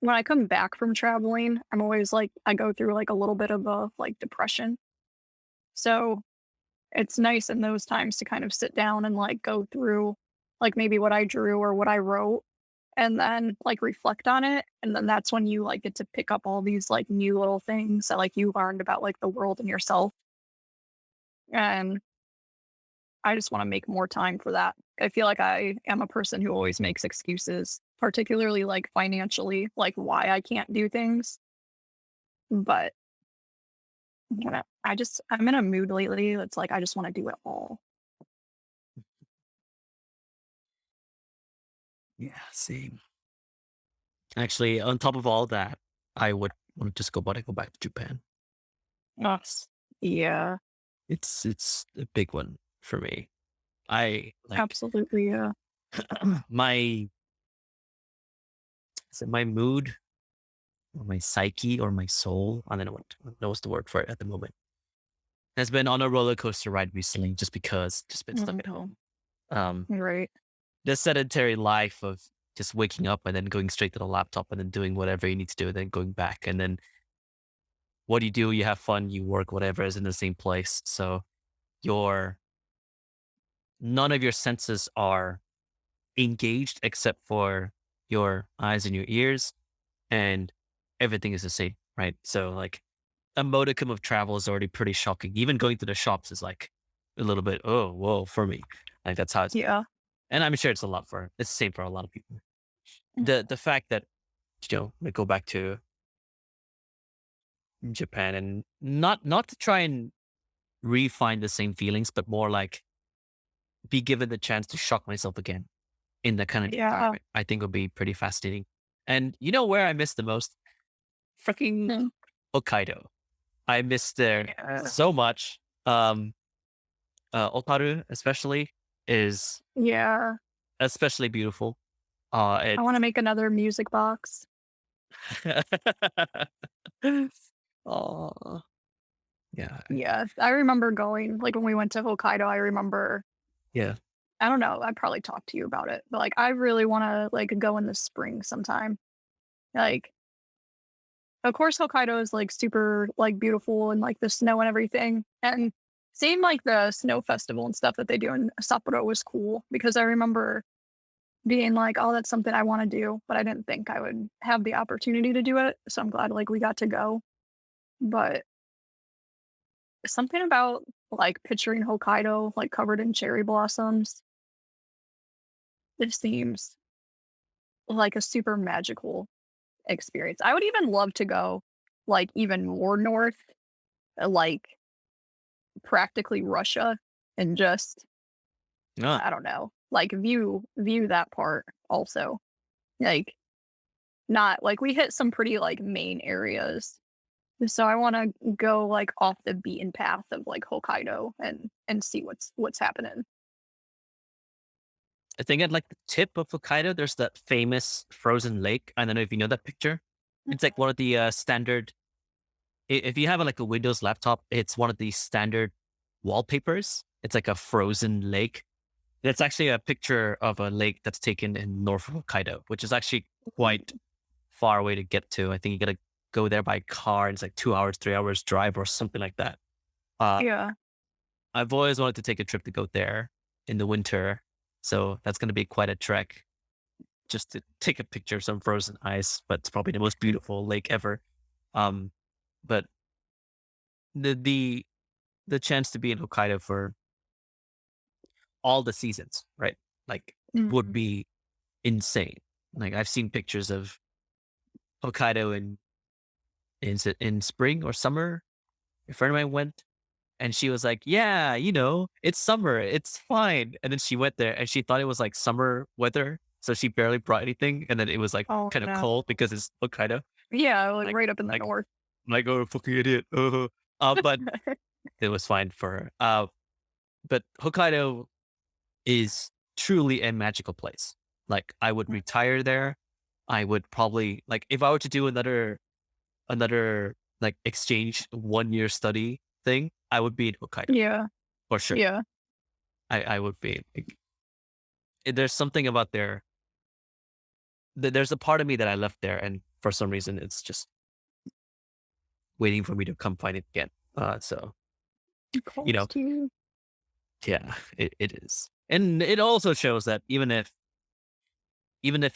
S2: when I come back from traveling, I'm always, like I go through, like, a little bit of a, like, depression. So, it's nice in those times to kind of sit down and, like, go through, like, maybe what I drew or what I wrote and then, like, reflect on it, and then that's when you, like, get to pick up all these, like, new little things that, like, you learned about, like, the world and yourself, and I just wanna make more time for that. I feel like I am a person who always makes excuses, particularly, like, financially, like, why I can't do things, but, I'm in a mood lately, it's like I just wanna do it all.
S1: Yeah, same. Actually, on top of all that, I would want to just go back to Japan.
S2: Us. Yeah,
S1: It's a big one for me. I like
S2: absolutely, yeah.
S1: my is it my mood or my psyche or my soul? I don't know what's the word for it at the moment. Has been on a roller coaster ride recently just because just been stuck at
S2: Mhm.
S1: home. Um
S2: Right.
S1: the sedentary life of just waking up and then going straight to the laptop and then doing whatever you need to do, and then going back. And then what do you do? You have fun, you work, whatever is in the same place. So your none of your senses are engaged except for your eyes and your ears, and everything is the same, right? So like a modicum of travel is already pretty shocking. Even going to the shops is like a little bit, oh, whoa, for me. Like that's how it's been.
S2: Yeah.
S1: And I'm sure it's the same for a lot of people.
S2: Mm.
S1: The fact that, we go back to Japan and not to try and refine the same feelings, but more like be given the chance to shock myself again in that kind of
S2: Yeah.
S1: environment, I think would be pretty fascinating. And you know where I miss the most? Freaking
S2: Mm.
S1: Hokkaido. I miss there
S2: Yeah.
S1: so much. Otaru especially is
S2: Yeah.
S1: especially beautiful.
S2: I want to make another music box.
S1: Oh, yeah,
S2: Yeah. I remember going, like when we went to Hokkaido, I remember,
S1: yeah.
S2: I don't know, I probably talked to you about it, but like I really want to like go in the spring sometime. Like, of course, Hokkaido is like super like beautiful and like the snow and everything. And seeing like the snow festival and stuff that they do in Sapporo was cool because I remember being like, oh, that's something I want to do, but I didn't think I would have the opportunity to do it. So I'm glad like we got to go. But something about like picturing Hokkaido like covered in cherry blossoms, it seems like a super magical experience. I would even love to go like even more north, like practically Russia, and just
S1: Ah,
S2: I don't know, like view that part also. Like not like we hit some pretty like main areas. So I want to go like off the beaten path of like Hokkaido and see what's happening.
S1: I think at like the tip of Hokkaido, there's that famous frozen lake. I don't know if you know that picture. It's like one of the standard. If you have like a Windows laptop, it's one of the standard wallpapers. It's like a frozen lake. It's actually a picture of a lake that's taken in North Hokkaido, which is actually quite far away to get to. I think you got to go there by car. It's like 2 hours, 3 hours drive or something like that. Uh,
S2: Yeah.
S1: I've always wanted to take a trip to go there in the winter. So that's going to be quite a trek just to take a picture of some frozen ice, but it's probably the most beautiful lake ever. Um, but the, the, the chance to be in Hokkaido for all the seasons, right? Like would
S2: Mhm.
S1: be insane. Like I've seen pictures of Hokkaido in spring or summer. A friend of mine went and she was like, "Yeah, it's summer. It's fine." And then she went there and she thought it was like summer weather. So she barely brought anything. And then it was like
S2: Oh
S1: kind of
S2: no.
S1: cold because it's Hokkaido.
S2: Yeah, like
S1: Like,
S2: right up in the
S1: like,
S2: north.
S1: like, oh, fucking idiot. But it was fine for her. But Hokkaido is truly a magical place. Like I would retire there. I would probably like if I were to do another like exchange 1 year study thing, I would be in Hokkaido
S2: Yeah.
S1: for sure.
S2: Yeah.
S1: I would be. Like, there's something about there. There's a part of me that I left there, and for some reason, it's just waiting for me to come find it again. So you
S2: Close
S1: know,
S2: to.
S1: yeah, it is, and it also shows that even if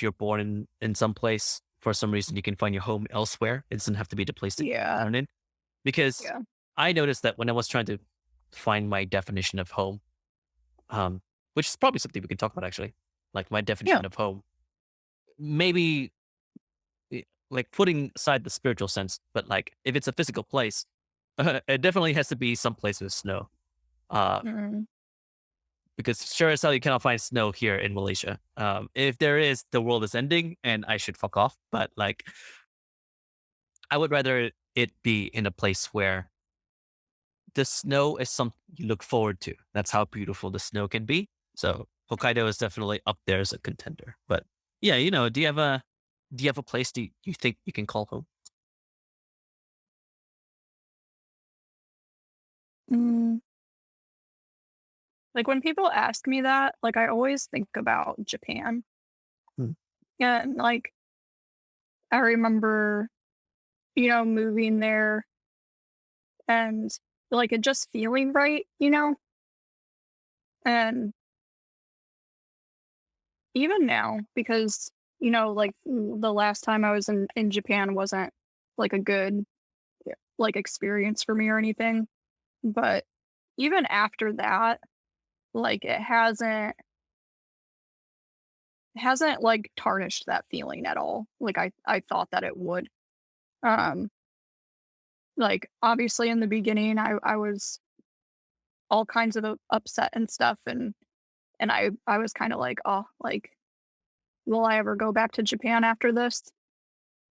S1: you're born in some place, for some reason, you can find your home elsewhere. It doesn't have to be the place that you're
S2: Yeah.
S1: born in. Because
S2: Yeah.
S1: I noticed that when I was trying to find my definition of home, um, which is probably something we can talk about actually, like my
S2: Yeah.
S1: definition of home, maybe like putting aside the spiritual sense, but like if it's a physical place, it definitely has to be some place with snow. Uh,
S2: Mm.
S1: because sure as hell you cannot find snow here in Malaysia. If there is, the world is ending and I should fuck off. But like, I would rather it be in a place where the snow is something you look forward to. That's how beautiful the snow can be. So Hokkaido is definitely up there as a contender. But yeah, do you have a place that you think you can call home?
S2: Mm. Like when people ask me that, like I always think about Japan.
S1: Hmm.
S2: And like I remember, moving there and like it just feeling right. And even now, because like the last time I was in Japan wasn't like a good like experience for me or anything. But even after that, like it hasn't like tarnished that feeling at all. Like I thought that it would. Um like obviously in the beginning I was all kinds of upset and stuff, and I was kind of like, "Oh, like will I ever go back to Japan after this?"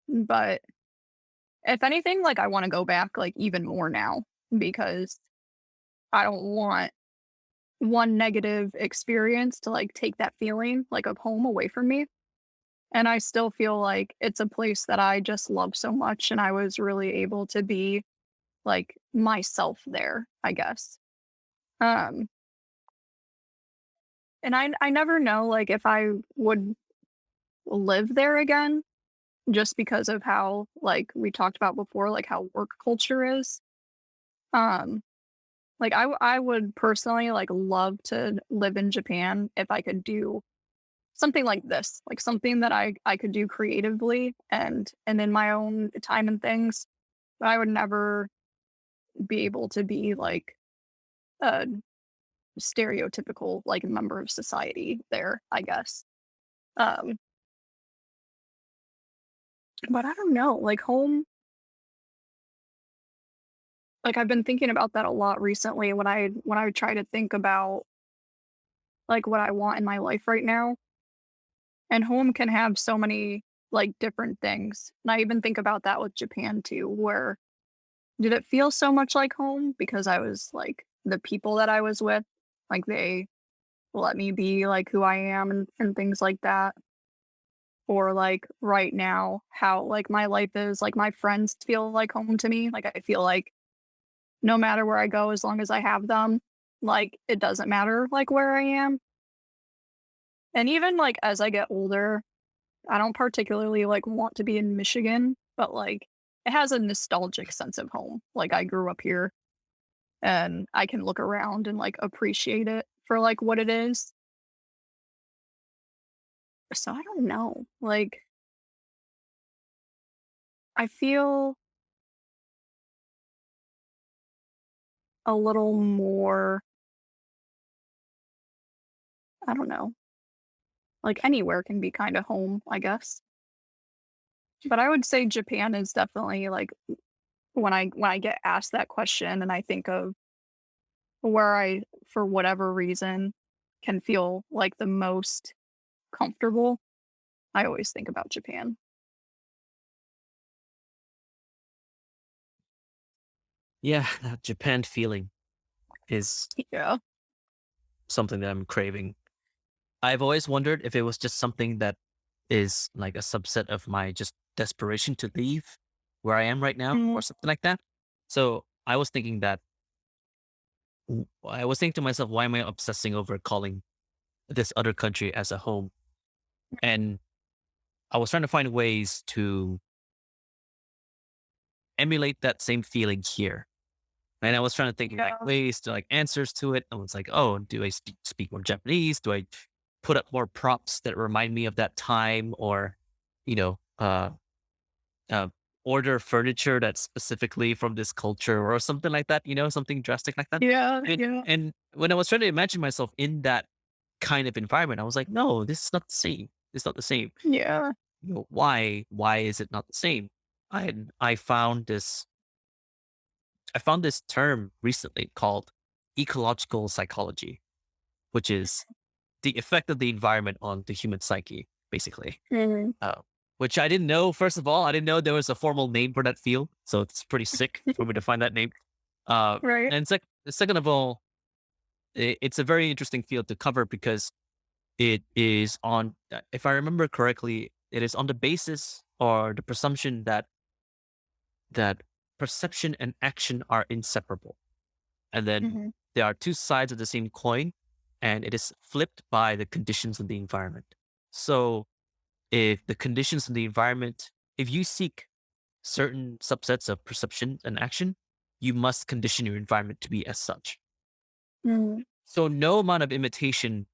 S2: But if anything, like I want to go back like even more now because I don't want one negative experience to like take that feeling like of home away from me. And I still feel like it's a place that I just love so much and I was really able to be like myself there, I guess. Um and I never know like if I would live there again just because of how like we talked about before like how work culture is. Um like I would personally like love to live in Japan if I could do something like this, like something that I could do creatively and in my own time and things. But I would never be able to be like a stereotypical like member of society there, I guess. Um, but I don't know, like home, like I've been thinking about that a lot recently when I try to think about like what I want in my life right now. And home can have so many like different things. And I even think about that with Japan too, where did it feel so much like home because I was like the people that I was with, like they let me be like who I am and things like that. Or like right now, how like my life is, like my friends feel like home to me. Like I feel like no matter where I go, as long as I have them, like it doesn't matter like where I am. And even like as I get older, I don't particularly like want to be in Michigan, but like it has a nostalgic sense of home. Like I grew up here and I can look around and like appreciate it for like what it is. So I don't know. Like I feel a little more, I don't know. Like anywhere can be kind of home, I guess. But I would say Japan is definitely like when I get asked that question and I think of where I for whatever reason can feel like the most comfortable, I always think about Japan.
S1: Yeah, that Japan feeling is
S2: Yeah.
S1: something that I'm craving. I've always wondered if it was just something that is like a subset of my just desperation to leave where I am right now
S2: Mm,
S1: or something like that. So I was thinking to myself, why am I obsessing over calling this other country as a home? And I was trying to find ways to emulate that same feeling here. And I was trying to think of like
S2: yeah.
S1: ways to like answers to it. I was like, oh, do I speak more Japanese? Do I put up more props that remind me of that time, or you know, uh, order furniture that's specifically from this culture or something like that? Something drastic like that.
S2: Yeah.
S1: And
S2: Yeah.
S1: and when I was trying to imagine myself in that kind of environment, I was like, no, this is not the same. It's not the same.
S2: Yeah.
S1: Why? Why is it not the same? I found this I found this term recently called ecological psychology, which is the effect of the environment on the human psyche, basically.
S2: Mhm.
S1: Uh, which I didn't know. First of all, I didn't know there was a formal name for that field, so it's pretty sick for me to find that name.
S2: Right.
S1: And second of all, it's a very interesting field to cover because it is on, if I remember correctly, it is on the basis or the presumption that perception and action are inseparable. And then
S2: Mhm.
S1: there are two sides of the same coin. and it is flipped by the conditions of the environment. So if the conditions of the environment, if you seek certain subsets of perception and action, you must condition your environment to be as such.
S2: Mm,
S1: So no amount of imitation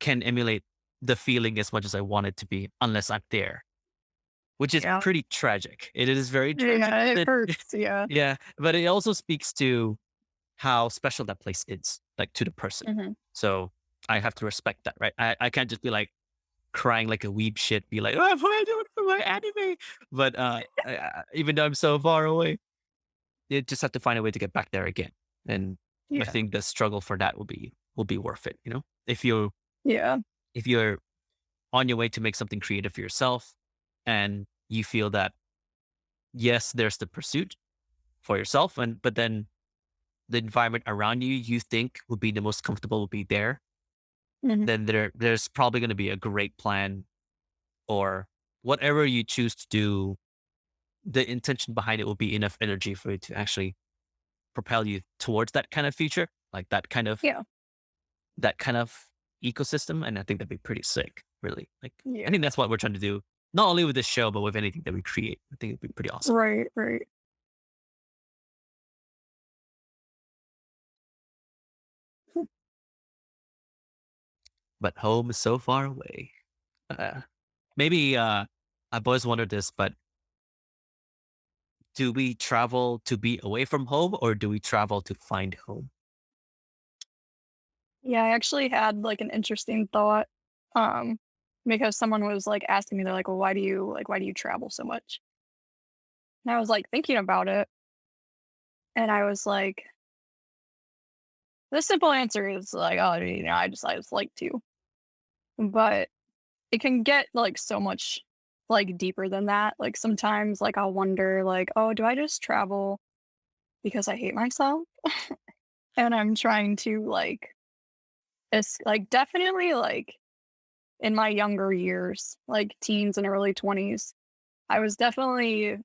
S1: can emulate the feeling as much as I want it to be unless I'm there, which is
S2: yeah.
S1: pretty tragic. It is very tragic.
S2: Yeah, it
S1: That
S2: hurts, yeah.
S1: yeah, but it also speaks to how special that place is, like to the person.
S2: Mhm.
S1: So I have to respect that, right? I can't just be like crying like a weeb shit, be like, oh, what am I doing for my anime? But even though I'm so far away, you just have to find a way to get back there again. And I
S2: Yeah.
S1: think the struggle for that will be worth it. You know,
S2: Yeah.
S1: if you're on your way to make something creative for yourself, and you feel that yes, there's the pursuit for yourself, and but then the environment around you you think would be the most comfortable will be there,
S2: Mhm.
S1: then there's probably going to be a great plan or whatever you choose to do. The intention behind it will be enough energy for it to actually propel you towards that kind of future, like
S2: Yeah.
S1: that kind of ecosystem. And I think that'd be pretty sick, really. Like I
S2: Yeah.
S1: think that's what we're trying to do, not only with this show, but with anything that we create. I think it'd be pretty awesome.
S2: Right, right.
S1: But home is so far away. Uh, maybe I've always wondered this, but do we travel to be away from home or do we travel to find home?
S2: Yeah, I actually had, like, an interesting thought, um, because someone was, like, asking me, they're like, "Well, why do you travel so much?" And I was, like, thinking about it, and I was like, the simple answer is, like, "Oh, I just like to." But it can get, like, so much, like, deeper than that. Like, sometimes, like, I'll wonder, like, "Oh, do I just travel because I hate myself?" And I'm trying to, like, it's, like, definitely, like, in my younger years, like, teens and early 20s, I was definitely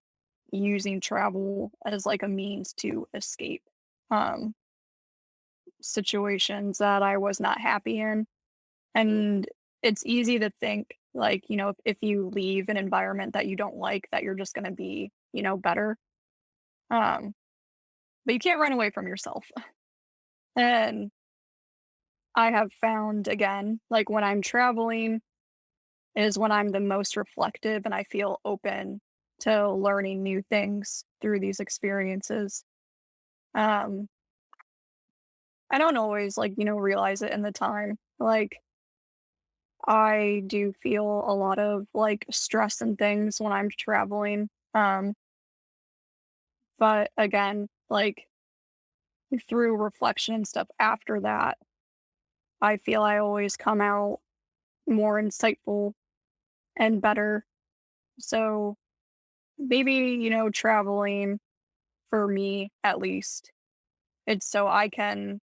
S2: using travel as, like, a means to escape, um, situations that I was not happy in. And it's easy to think, like, if you leave an environment that you don't like, that you're just gonna be, better. Um, but you can't run away from yourself. And I have found, again, like, when I'm traveling is when I'm the most reflective and I feel open to learning new things through these experiences. Um, I don't always, like, realize it in the time. Like, I do feel a lot of, like, stress and things when I'm traveling. But again, like, through reflection and stuff after that, I feel I always come out more insightful and better. So maybe, traveling for me at least, it's so I can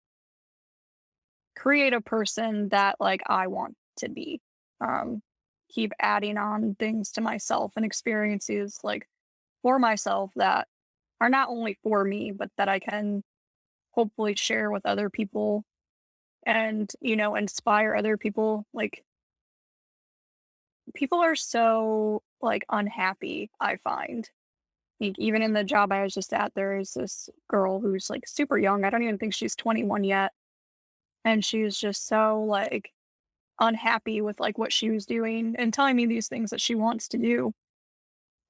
S2: create a person that, like, I want to be. Um, keep adding on things to myself and experiences, like, for myself that are not only for me, but that I can hopefully share with other people and, inspire other people. Like, people are so, like, unhappy, I find. Like, even in the job I was just at, there is this girl who's, like, super young. I don't even think she's 21 yet. And she's just so, like, unhappy with, like, what she was doing and telling me these things that she wants to do.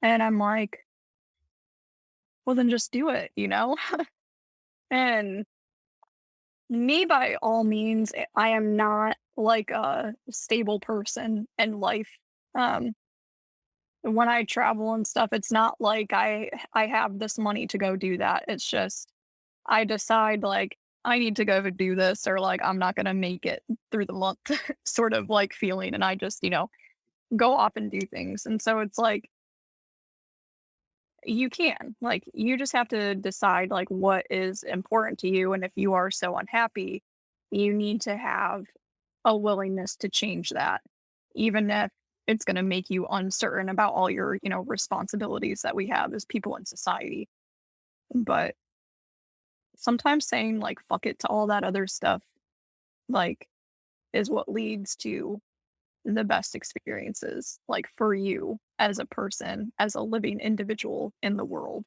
S2: And I'm like, well, then just do it? And me, by all means, I am not like a stable person in life. Um, when I travel and stuff, it's not like I have this money to go do that. It's just I decide, like, I need to go do this, or like I'm not gonna make it through the month sort of like feeling, and I just, go off and do things. And so it's like you can. Like, you just have to decide, like, what is important to you, and if you are so unhappy, you need to have a willingness to change that, even if it's gonna make you uncertain about all your, responsibilities that we have as people in society. But sometimes saying, like, "Fuck it" to all that other stuff, like, is what leads to the best experiences, like for you as a person, as a living individual in the world.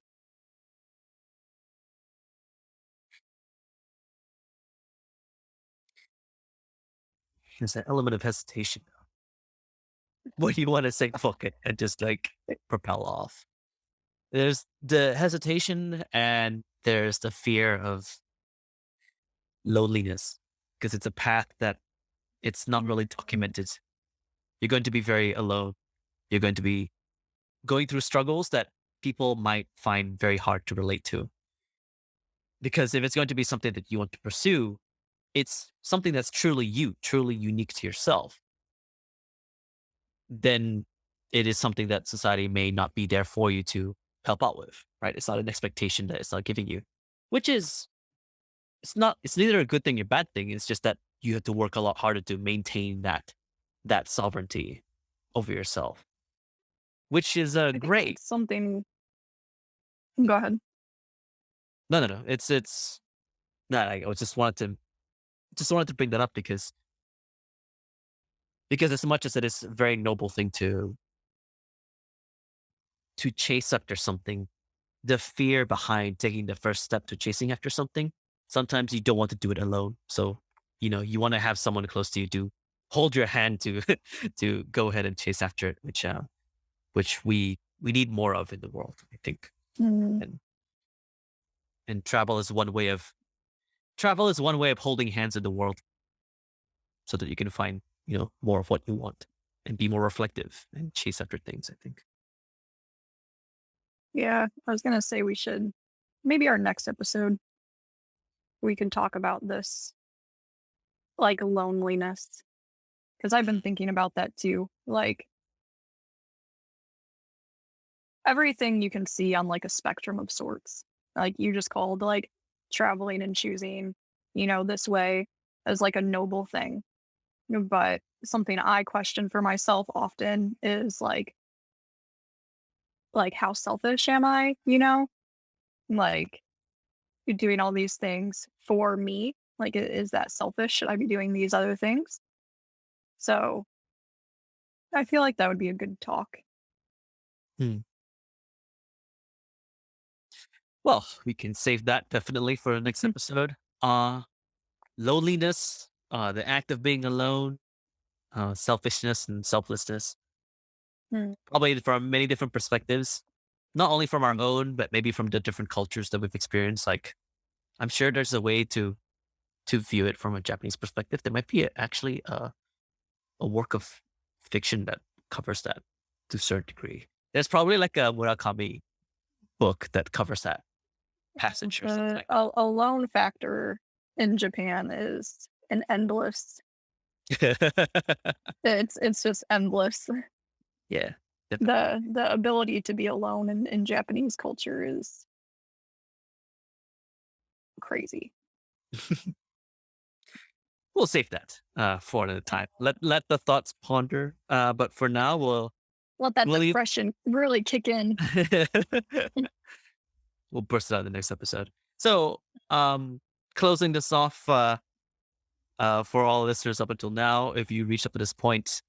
S1: There's an element of hesitation when you want to say fuck it and just like propel off. There's the hesitation and there's the fear of loneliness because it's a path that it's not really documented. You're going to be very alone. You're going to be going through struggles that people might find very hard to relate to. Because if it's going to be something that you want to pursue, it's something that's truly you, truly unique to yourself, then it is something that society may not be there for you to help out with, right? It's not an expectation that it's not giving you, which is, it's neither a good thing or bad thing. It's just that you have to work a lot harder to maintain that sovereignty over yourself, which is
S2: I think
S1: great.
S2: it's something. Go ahead.
S1: No, no, no. It's no. I was just wanted to bring that up because as much as it is a very noble thing to chase after something, the fear behind taking the first step to chasing after something, sometimes you don't want to do it alone. So, you want to have someone close to you to hold your hand to to go ahead and chase after it, which we need more of in the world, I think.
S2: Mm,
S1: And and travel is one way of holding hands in the world so that you can find, more of what you want and be more reflective and chase after things, I think.
S2: yeah, I was gonna say we should maybe our next episode we can talk about this like loneliness because I've been thinking about that too. Like everything you can see on like a spectrum of sorts. Like you just called like traveling and choosing, this way as like a noble thing. But something I question for myself often is like how selfish am I, Like you're doing all these things for me. Like is that selfish? Should I be doing these other things? So I feel like that would be a good talk.
S1: Hmm. Well, we can save that definitely for the next episode. Loneliness, the act of being alone, selfishness and selflessness,
S2: Mm,
S1: probably from many different perspectives, not only from our own, but maybe from the different cultures that we've experienced. Like, I'm sure there's a way to view it from a Japanese perspective. There might be actually a work of fiction that covers that to a certain degree. There's probably like a Murakami book that covers that passage or something
S2: The
S1: like
S2: alone factor in Japan is an endless.
S1: that.
S2: It's just endless.
S1: Yeah, definitely.
S2: The ability to be alone in Japanese culture is crazy.
S1: We'll save that for another time. Let the thoughts ponder. But for now,
S2: Let that
S1: we'll leave.
S2: depression really kick in.
S1: We'll burst it out in the next episode. So, closing this off for all listeners up until now, if you reached up to this point,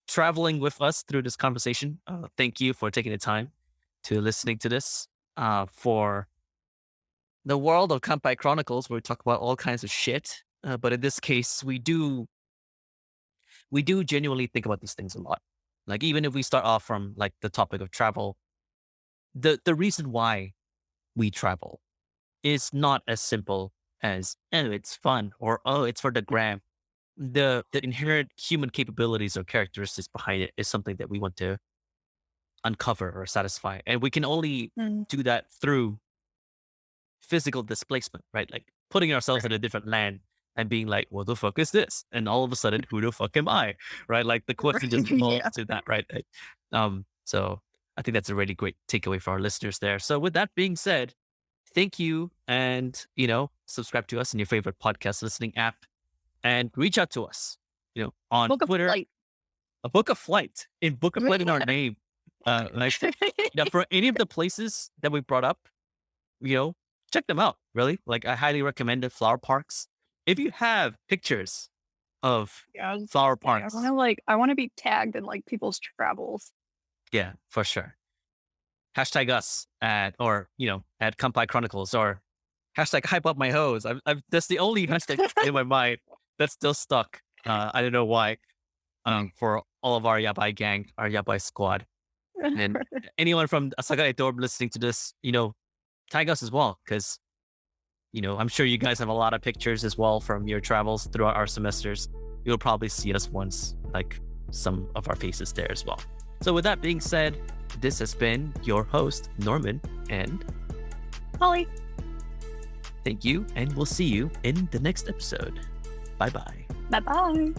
S1: traveling with us through this conversation, thank you for taking the time to listening to this. For the world of Kanpai Chronicles, where we talk about all kinds of shit, but in this case, we do genuinely think about these things a lot. Like even if we start off from like the topic of travel, the reason why we travel is not as simple as oh it's fun or oh it's for the gram. The inherent human capabilities or characteristics behind it is something that we want to uncover or satisfy, and we can only
S2: Mm,
S1: do that through physical displacement, right? Like putting ourselves in a different land and being like, what the fuck is this? And all of a sudden, who the fuck am I? Right? Like the question just evolves
S2: yeah.
S1: to that, right? So I think that's a really great takeaway for our listeners there. So with that being said, thank you. And, subscribe to us in your favorite podcast listening app and reach out to us, on
S2: Book a
S1: Twitter,
S2: flight.
S1: a book of flight in our name. Like, for any of the places that we brought up, you know, check them out. Really, like I highly recommend the flower parks. If you have pictures of
S2: Yeah, I was
S1: flower
S2: gonna say,
S1: parks.
S2: I want to be tagged in like people's travels.
S1: Yeah, for sure. Hashtag us at Kanpai Chronicles, or hashtag hype up my hose. That's the only hashtag in my mind that's still stuck. I don't know why. For all of our yabai gang, our yabai squad, and anyone from Asagae Dorm listening to this, tag us as well, because I'm sure you guys have a lot of pictures as well from your travels throughout our semesters. You'll probably see us once, like some of our faces there as well. So with that being said, this has been your host, Norman, and
S2: Holly.
S1: thank you, and we'll see you in the next episode. Bye-bye.
S2: Bye bye.